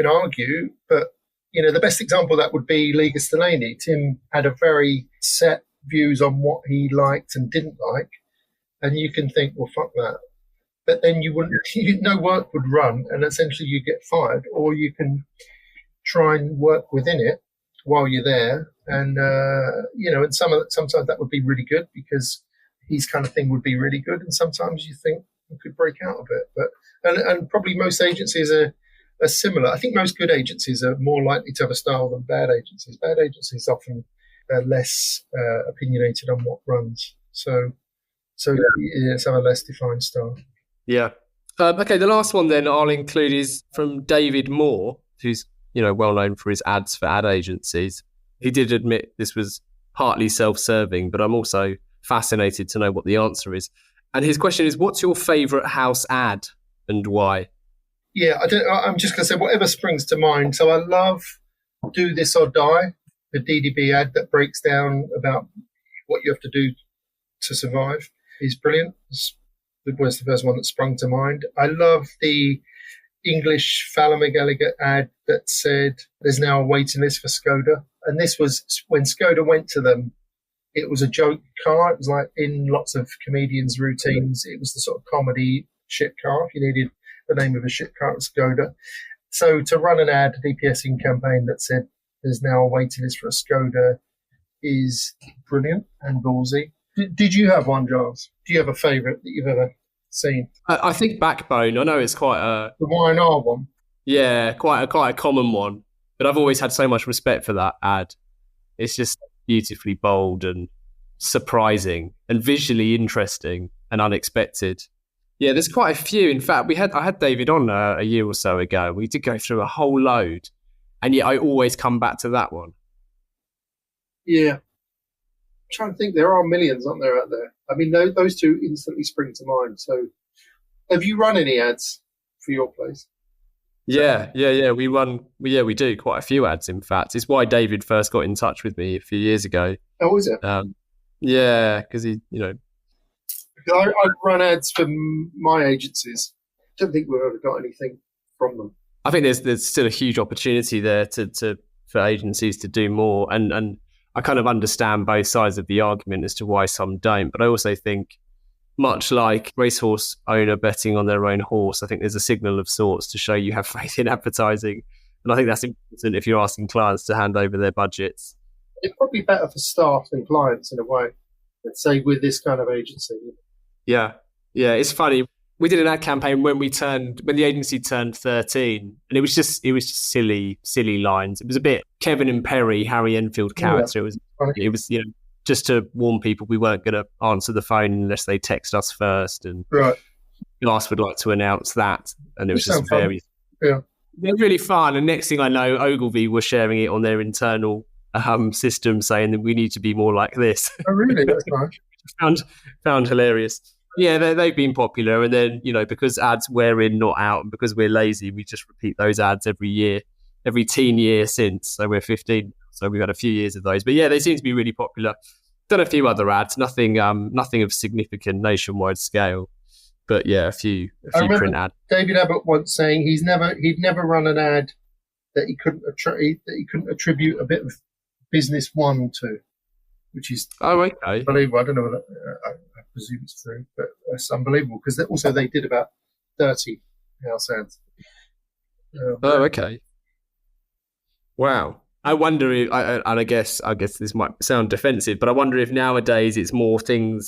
argue, but the best example of that would be Liga Stellani. Tim had a very set views on what he liked and didn't like. And you can think, well, fuck that. But then no work would run, and essentially you get fired. Or you can try and work within it while you're there. And, and sometimes that would be really good because his kind of thing would be really good. And sometimes you think you could break out of it. But and probably most agencies are similar. I think most good agencies are more likely to have a style than bad agencies. Bad agencies often are less opinionated on what runs. So it's have a less defined style. Yeah. Okay, the last one then I'll include is from David Moore, who's well known for his ads for ad agencies. He did admit this was partly self-serving, but I'm also fascinated to know what the answer is. And his question is, what's your favourite house ad and why? Yeah, I'm just going to say whatever springs to mind. So I love Do This or Die, the DDB ad that breaks down about what you have to do to survive. Is brilliant. It was the first one that sprung to mind. I love the English Fallon McGallagher ad that said there's now a waiting list for Skoda. And this was when Skoda went to them, it was a joke car. It was like in lots of comedians' routines. It was the sort of comedy shit car. If you needed the name of a shit car, it was Skoda. So to run an ad, a DPSing campaign that said there's now a waiting list for a Skoda is brilliant and ballsy. Did you have one, Giles? Do you have a favourite that you've ever seen? I think Backbone. I know it's quite the Y&R one. Yeah, quite a common one. But I've always had so much respect for that ad. It's just beautifully bold and surprising and visually interesting and unexpected. Yeah, there's quite a few. In fact, I had David on a year or so ago. We did go through a whole load, and yet I always come back to that one. Yeah. trying to think. There are millions, aren't there, out there? I mean, those two instantly spring to mind. So, have you run any ads for your place? Yeah. We do quite a few ads. In fact, it's why David first got in touch with me a few years ago. Oh, is it? Yeah, because he, I run ads for my agencies. Don't think we've ever got anything from them. I think there's still a huge opportunity there for agencies to do more, and I kind of understand both sides of the argument as to why some don't. But I also think, much like racehorse owner betting on their own horse, I think there's a signal of sorts to show you have faith in advertising, and I think that's important if you're asking clients to hand over their budgets. It's probably better for staff than clients in a way. Let's say with this kind of agency. Yeah, it's funny. We did an ad campaign when the agency turned 13, and it was just silly lines. It was a bit Kevin and Perry, Harry Enfield character. Yeah. It was just to warn people we weren't going to answer the phone unless they text us first, and Glass would like to announce that, and it was just very they're really fun. And next thing I know, Ogilvy were sharing it on their internal system, saying that we need to be more like this. Oh, really? That's nice. found hilarious. Yeah, they've been popular, and then because ads wear in, not out, and because we're lazy, we just repeat those ads every teen year since. So we're 15, so we've had a few years of those. But yeah, they seem to be really popular. Done a few other ads, nothing of significant nationwide scale, but yeah, a few print ads. David Abbott once saying he'd never run an ad that he couldn't attribute a bit of business one to, which is unbelievable. I don't know whether I presume it's true, but it's unbelievable because also they did about 30 house ads. Okay. Wow. I wonder if, and I guess this might sound defensive, but I wonder if nowadays it's more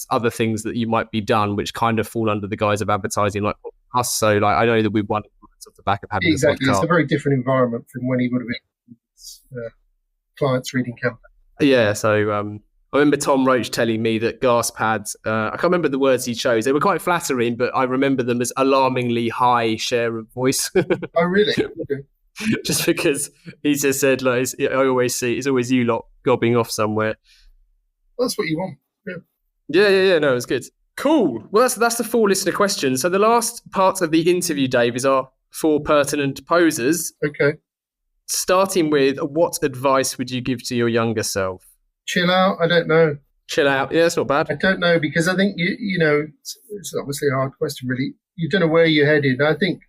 other things that you might be done, which kind of fall under the guise of advertising, like us. So, like, I know that we've won off the back of having exactly. This podcast. It's a very different environment from when he would have been clients reading campaign. Yeah. So, I remember Tom Roach telling me that gas pads, I can't remember the words he chose. They were quite flattering, but I remember them as alarmingly high share of voice. Oh, really? Okay. Just because he just said, like, I always see it's always you lot gobbing off somewhere. That's what you want. Yeah. No, it was good. Cool. Well, that's the 4 listener questions. So the last part of the interview, Dave, is our 4 pertinent posers. Okay. Starting with, what advice would you give to your younger self? Chill out. I don't know. Chill out. Yeah, it's not bad. I don't know, because I think it's obviously a hard question, really. You don't know where you're headed. I think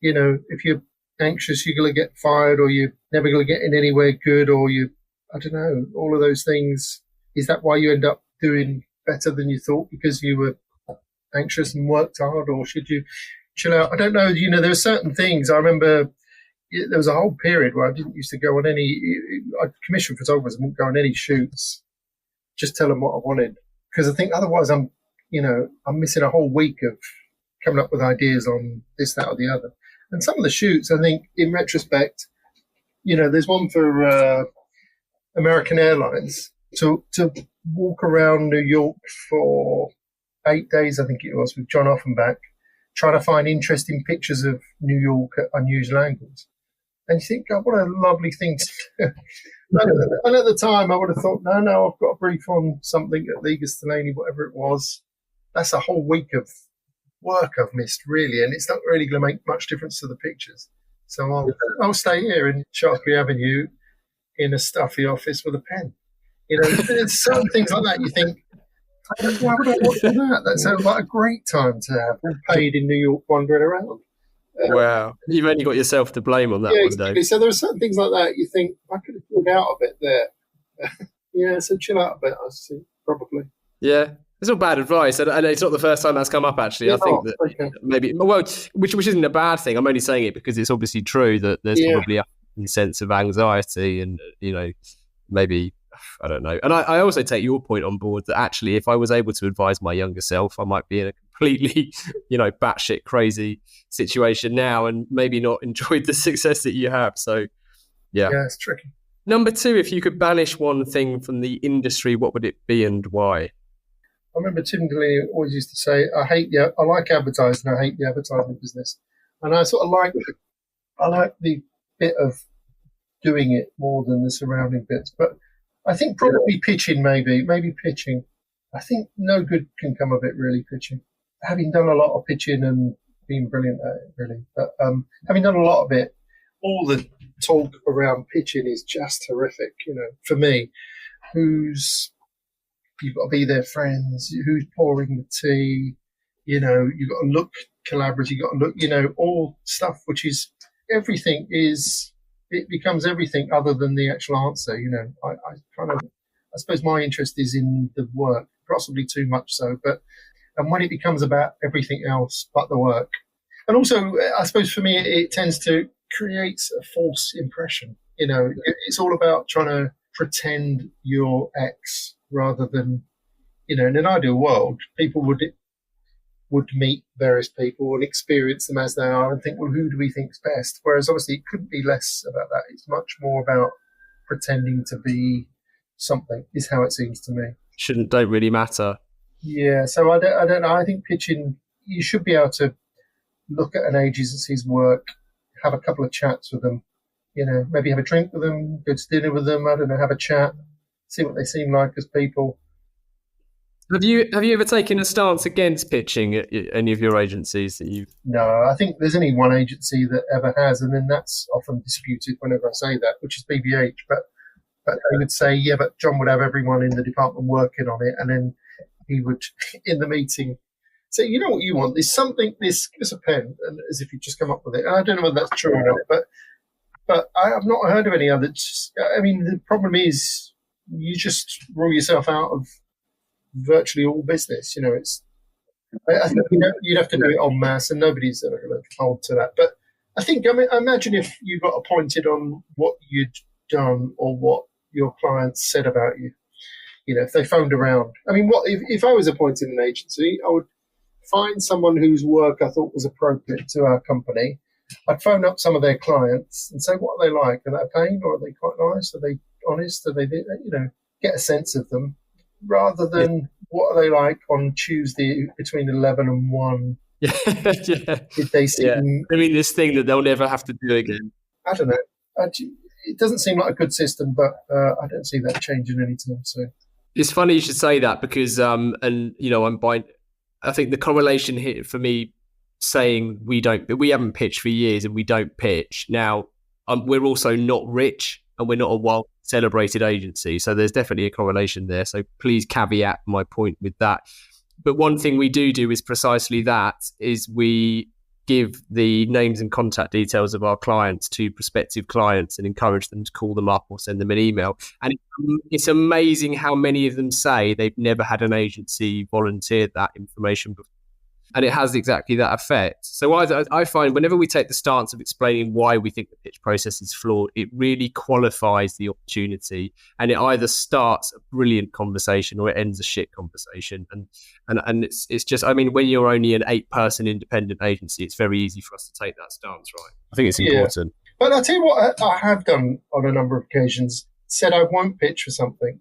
if you're anxious, you're going to get fired, or you're never going to get in anywhere good, or I don't know, all of those things. Is that why you end up doing better than you thought because you were anxious and worked hard, or should you chill out? I don't know. There are certain things. I remember there was a whole period where I didn't used to go on any. I commissioned photographers and wouldn't go on any shoots. Just tell them what I wanted, because I think otherwise I'm missing a whole week of coming up with ideas on this, that, or the other. And some of the shoots, I think, in retrospect, there's one for American Airlines to walk around New York for 8 days, I think it was, with John Offenbach, trying to find interesting pictures of New York at unusual angles. And you think, God, what a lovely thing to do. And at the time, I would have thought, no, I've got a brief on something at Ligas Delaney, whatever it was. That's a whole week of work I've missed, really, and it's not really going to make much difference to the pictures. So I'll stay here in Shaftesbury Avenue in a stuffy office with a pen. There's certain things like that you think, why would I want to do that? That sounds like a great time to have paid in New York wandering around. Wow. You've only got yourself to blame on that one, exactly. Dave. So there are certain things like that you think, I could have pulled out a bit there. So chill out a bit, I think, probably. Yeah. It's not bad advice, and it's not the first time that's come up, actually. I think that maybe, which isn't a bad thing. I'm only saying it because it's obviously true that there's probably a sense of anxiety and, maybe, I don't know. And I also take your point on board that actually if I was able to advise my younger self, I might be in a completely, batshit crazy situation now and maybe not enjoyed the success that you have. So, yeah. Yeah, it's tricky. Number 2, if you could banish one thing from the industry, what would it be and why? I remember Tim Delaney always used to say, I like advertising, I hate the advertising business. And I sort of I like the bit of doing it more than the surrounding bits. But I think probably pitching, maybe pitching. I think no good can come of it, really, pitching. Having done a lot of pitching and being brilliant at it, really. But having done a lot of it, all the talk around pitching is just horrific, for me. You've got to be their friends, who's pouring the tea, you've got to look collaborative, you've got to look, all stuff, which is everything it becomes everything other than the actual answer. I suppose my interest is in the work, possibly too much so, and when it becomes about everything else but the work. And also, I suppose for me, it tends to create a false impression. It's all about trying to pretend you're X rather than, in an ideal world, people would meet various people and experience them as they are and think, well, who do we think's best? Whereas obviously it couldn't be less about that. It's much more about pretending to be something, is how it seems to me. Don't really matter. Yeah, so I don't know. I think pitching, you should be able to look at an agency's work, have a couple of chats with them, maybe have a drink with them, go to dinner with them, I don't know, have a chat, see what they seem like as people. Have you ever taken a stance against pitching at any of your agencies that you? No, I think there's only one agency that ever has, and then that's often disputed whenever I say that, which is BBH. But they would say, yeah, but John would have everyone in the department working on it, and then he would, in the meeting, say, you know what you want? There's something, give us a pen, and as if you just come up with it. And I don't know whether that's true or not, but I have not heard of any others. I mean, the problem is you just rule yourself out of virtually all business. I think you'd have to do it en masse, and nobody's ever going to hold to that. But I imagine if you got appointed on what you'd done or what your clients said about you, if they phoned around. I mean, if I was appointed in an agency, I would find someone whose work I thought was appropriate to our company. I'd phone up some of their clients and say, what are they like? Are they a pain, or are they quite nice? Are they honest? Are they, get a sense of them, rather than what are they like on Tuesday between 11 and 1? Yeah. Did they seem... Yeah. I mean, this thing that they'll never have to do again. I don't know. It doesn't seem like a good system, but I don't see that changing anytime soon. It's funny you should say that because, I'm buying... I think the correlation here for me saying we haven't pitched for years and we don't pitch. Now, we're also not rich and we're not a wild celebrated agency. So there's definitely a correlation there. So please caveat my point with that. But one thing we do is precisely that, is we give the names and contact details of our clients to prospective clients and encourage them to call them up or send them an email. And it's amazing how many of them say they've never had an agency volunteer that information before. And it has exactly that effect. So I find whenever we take the stance of explaining why we think the pitch process is flawed, it really qualifies the opportunity, and it either starts a brilliant conversation or it ends a shit conversation. And it's just, I mean, when you're only an 8-person independent agency, it's very easy for us to take that stance, right? I think it's important. Yeah. But I'll tell you what I have done on a number of occasions, said I won't pitch for something.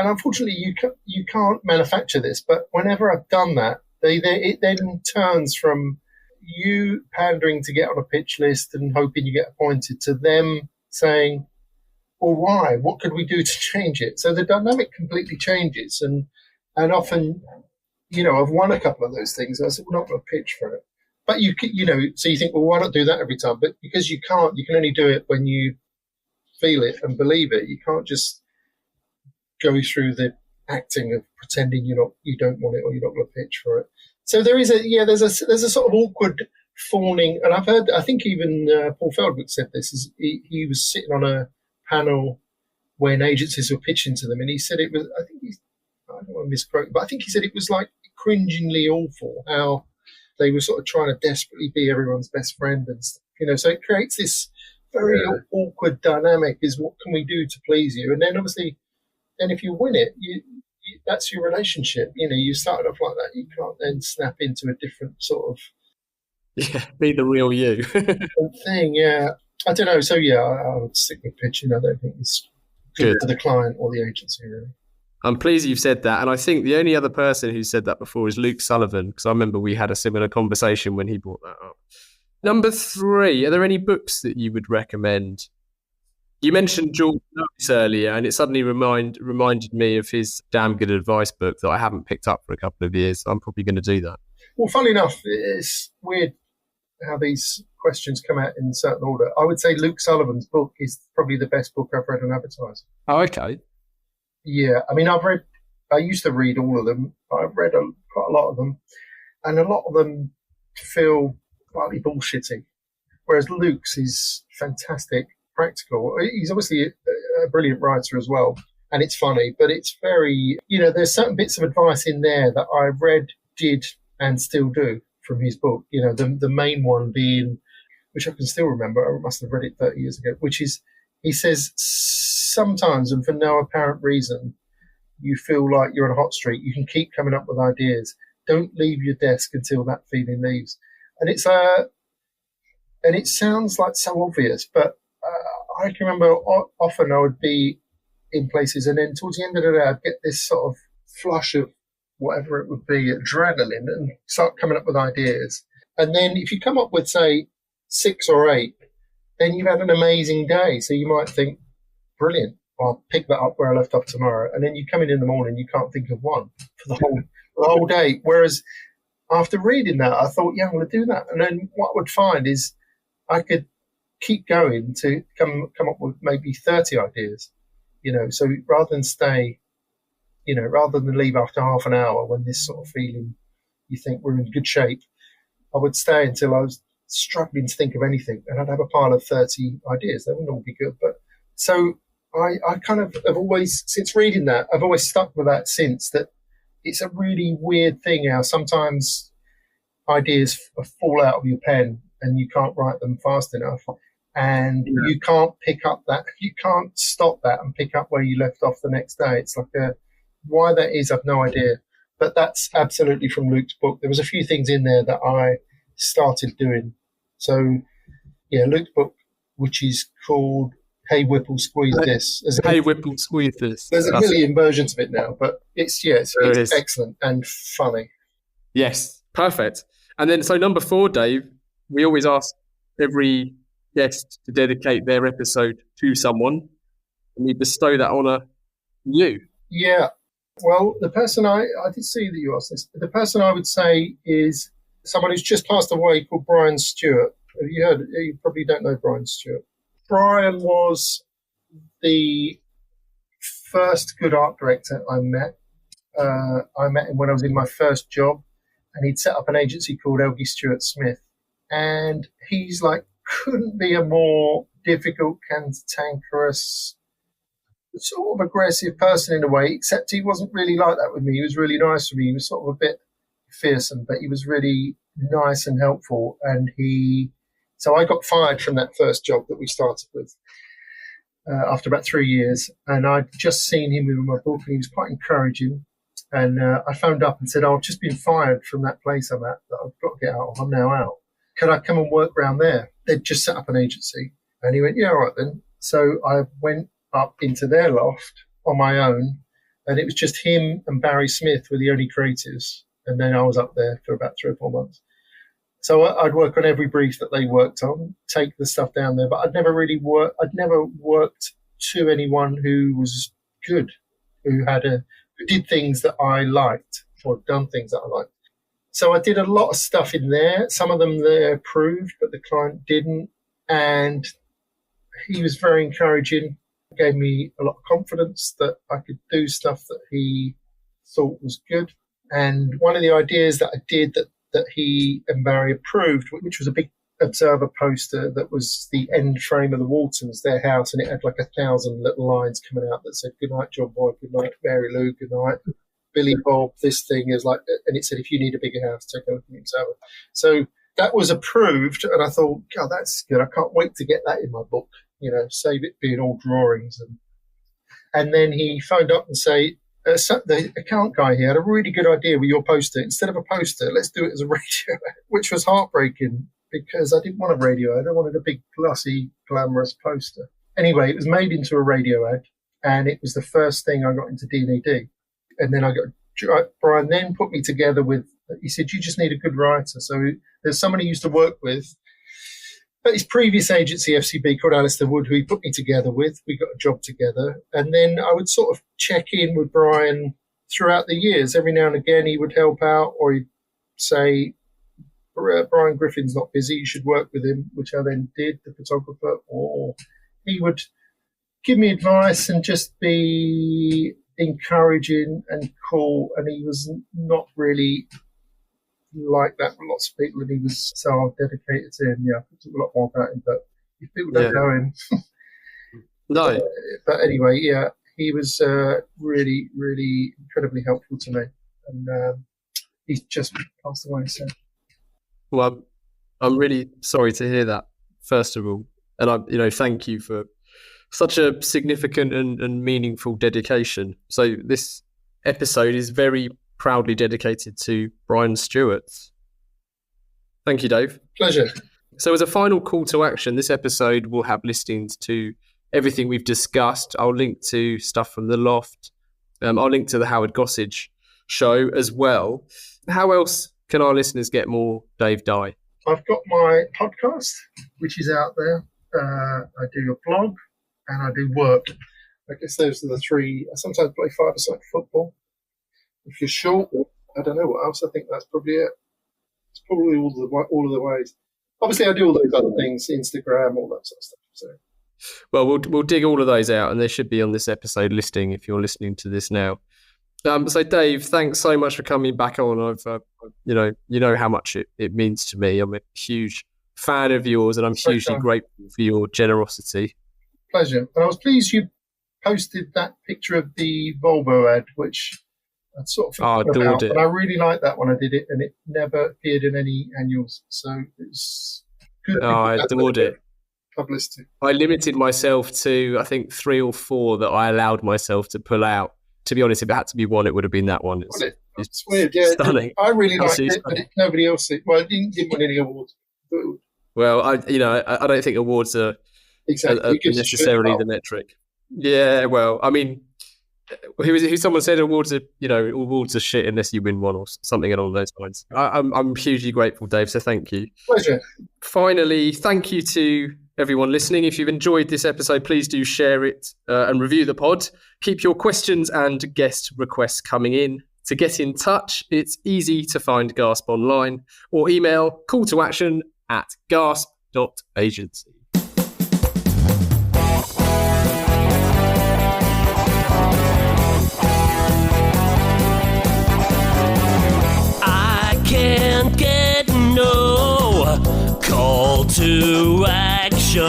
And unfortunately, you can't manufacture this. But whenever I've done that, it then turns from you pandering to get on a pitch list and hoping you get appointed to them saying, well, why? What could we do to change it? So the dynamic completely changes. And often, I've won a couple of those things. I said, we're not going to pitch for it. But so you think, well, why not do that every time? But because you can't, you can only do it when you feel it and believe it. You can't just go through the acting of pretending you don't want it or you're not going to pitch for it. So there's a sort of awkward fawning, and I think even Paul Feldwick said this. Is he was sitting on a panel when agencies were pitching to them, and he said it was. I don't want to misquote, but I think he said it was like cringingly awful how they were sort of trying to desperately be everyone's best friend and stuff. So it creates this very awkward dynamic. Is what can we do to please you? And then obviously. And if you win it, you that's your relationship. You started off like that. You can't then snap into a different sort of be the real you thing. Yeah, I don't know. So I would stick with pitching. I don't think it's good for the client or the agency really. I'm pleased you've said that, and I think the only other person who said that before is Luke Sullivan, because I remember we had a similar conversation when he brought that up. Number 3, are there any books that you would recommend? You mentioned George Lewis earlier, and it suddenly reminded me of his Damn Good Advice book that I haven't picked up for a couple of years. So I'm probably going to do that. Well, funnily enough, it's weird how these questions come out in certain order. I would say Luke Sullivan's book is probably the best book I've read on advertising. Oh, okay. Yeah, I mean, I used to read all of them. I've read quite a lot of them, and a lot of them feel slightly bullshitty. Whereas Luke's is fantastic, practical. He's obviously a brilliant writer as well, and it's funny, but it's very, there's certain bits of advice in there that I read, did, and still do from his book. The main one being, which I can still remember, I must have read it 30 years ago, which is, he says, sometimes and for no apparent reason, you feel like you're on a hot streak. You can keep coming up with ideas. Don't leave your desk until that feeling leaves. And it sounds like so obvious, but I can remember often I would be in places, and then towards the end of the day, I'd get this sort of flush of whatever it would be, adrenaline, and start coming up with ideas. And then if you come up with, say, 6 or 8, then you've had an amazing day. So you might think, brilliant, I'll pick that up where I left off tomorrow. And then you come in the morning, you can't think of one for the whole day. Whereas after reading that, I thought, yeah, I'm going to do that. And then what I would find is I could keep going to come up with maybe 30 ideas, so rather than leave after half an hour when this sort of feeling, you think we're in good shape, I would stay until I was struggling to think of anything, and I'd have a pile of 30 ideas. They wouldn't all be good. But so I kind of have always, since reading that, I've always stuck with that since, that it's a really weird thing how sometimes ideas fall out of your pen and you can't write them fast enough. And you can't pick up that, you can't stop that and pick up where you left off the next day. It's like why that is, I've no idea. But that's absolutely from Luke's book. There was a few things in there that I started doing. So, yeah, Luke's book, which is called Hey Whipple Squeeze This. Hey Whipple Squeeze This. There's a million versions of it now, but it's excellent and funny. Yes, perfect. And then, so number 4, Dave, we always ask every guest to dedicate their episode to someone, and we bestow that honour you. Yeah. Well, the person I did see that you asked this. The person I would say is someone who's just passed away called Brian Stewart. Have you heard? You probably don't know Brian Stewart. Brian was the first good art director I met. I met him when I was in my first job, and he'd set up an agency called Elgie Stewart Smith. And he's like, couldn't be a more difficult, cantankerous, sort of aggressive person in a way, except he wasn't really like that with me. He was really nice with me. He was sort of a bit fearsome, but he was really nice and helpful. And so I got fired from that first job that we started with after about 3 years. And I'd just seen him with my book, and he was quite encouraging. And I phoned up and said, I've just been fired from that place I'm at that I've got to get out of. I'm now out. Can I come and work around there? They'd just set up an agency. And he went, yeah, all right then. So I went up into their loft on my own, and it was just him and Barry Smith were the only creatives. And then I was up there for about 3 or 4 months. So I'd work on every brief that they worked on, take the stuff down there, but I'd never worked to anyone who was good, who did things that I liked, or done things that I liked. So I did a lot of stuff in there. Some of them they approved, but the client didn't. And he was very encouraging, gave me a lot of confidence that I could do stuff that he thought was good. And one of the ideas that I did that he and Barry approved, which was a big Observer poster that was the end frame of the Waltons, their house, and it had like 1,000 little lines coming out that said, good night, John Boy, good night, Mary Lou, good night, Billy Bob. This thing is like, and it said, if you need a bigger house, take a look at the Observer. So that was approved, and I thought, God, that's good. I can't wait to get that in my book, save it being all drawings. And then he phoned up and say, the account guy here had a really good idea with your poster. Instead of a poster, let's do it as a radio ad, which was heartbreaking because I didn't want a radio ad. I wanted a big, glossy, glamorous poster. Anyway, it was made into a radio ad, and it was the first thing I got into D&AD. And then Brian then put me together with, he said, you just need a good writer. So there's someone he used to work with, But his previous agency, FCB, called Alistair Wood, who he put me together with. We got a job together. And then I would sort of check in with Brian throughout the years. Every now and again, he would help out, or he'd say, Brian Griffin's not busy, you should work with him, which I then did, the photographer. Or he would give me advice and just be encouraging and cool. And he was not really like that with lots of people, and he was so dedicated to him. Yeah, I could talk a lot more about him, but if people don't know him. No. But anyway, yeah, he was really, really incredibly helpful to me. And he's just passed away, so. Well, I'm really sorry to hear that, first of all. And thank you for such a significant and meaningful dedication. So this episode is very proudly dedicated to Brian Stewart. Thank you, Dave. Pleasure. So as a final call to action, this episode will have listings to everything we've discussed. I'll link to stuff from The Loft. I'll link to the Howard Gossage Show as well. How else can our listeners get more Dave Dye? I've got my podcast, which is out there. I do a blog and I do work. I guess those are the three. I sometimes play five-a-side football. If you're short, I don't know what else. I think that's probably it. It's probably all of the ways. Obviously, I do all those other things, Instagram, all that sort of stuff. So, well, we'll dig all of those out, and they should be on this episode listing if you're listening to this now. So, Dave, thanks so much for coming back on. I've, you know how much it means to me. I'm a huge fan of yours, and I'm hugely grateful for your generosity. Pleasure. And I was pleased you posted that picture of the Volvo ad, which I'd sort of forgotten about, but I really liked that when I did it, and it never appeared in any annuals, so it was good. I adored it. Publicity. I limited myself to, I think, 3 or 4 that I allowed myself to pull out. To be honest, if it had to be one, it would have been that one. It's weird, yeah. Stunning. I really liked it, but nobody else did. Well, it didn't win any awards. Well, I don't think awards are necessarily the metric. Yeah, well, I mean, who someone said awards are shit unless you win one or something along those lines. I'm hugely grateful, Dave, so thank you. Pleasure. Finally, thank you to everyone listening. If you've enjoyed this episode, please do share it and review the pod. Keep your questions and guest requests coming in. To get in touch, it's easy to find Gasp online or email calltoaction@gasp.agency. Can't get no call to action.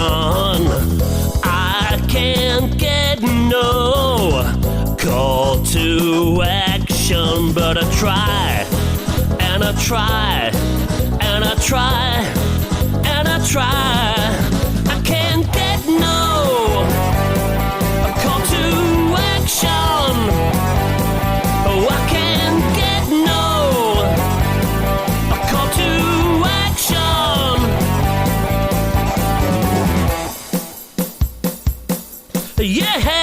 I can't get no call to action, but I try and I try and I try and I try. I can't get no call to action. Oh, I can't get no call to action. Yeah.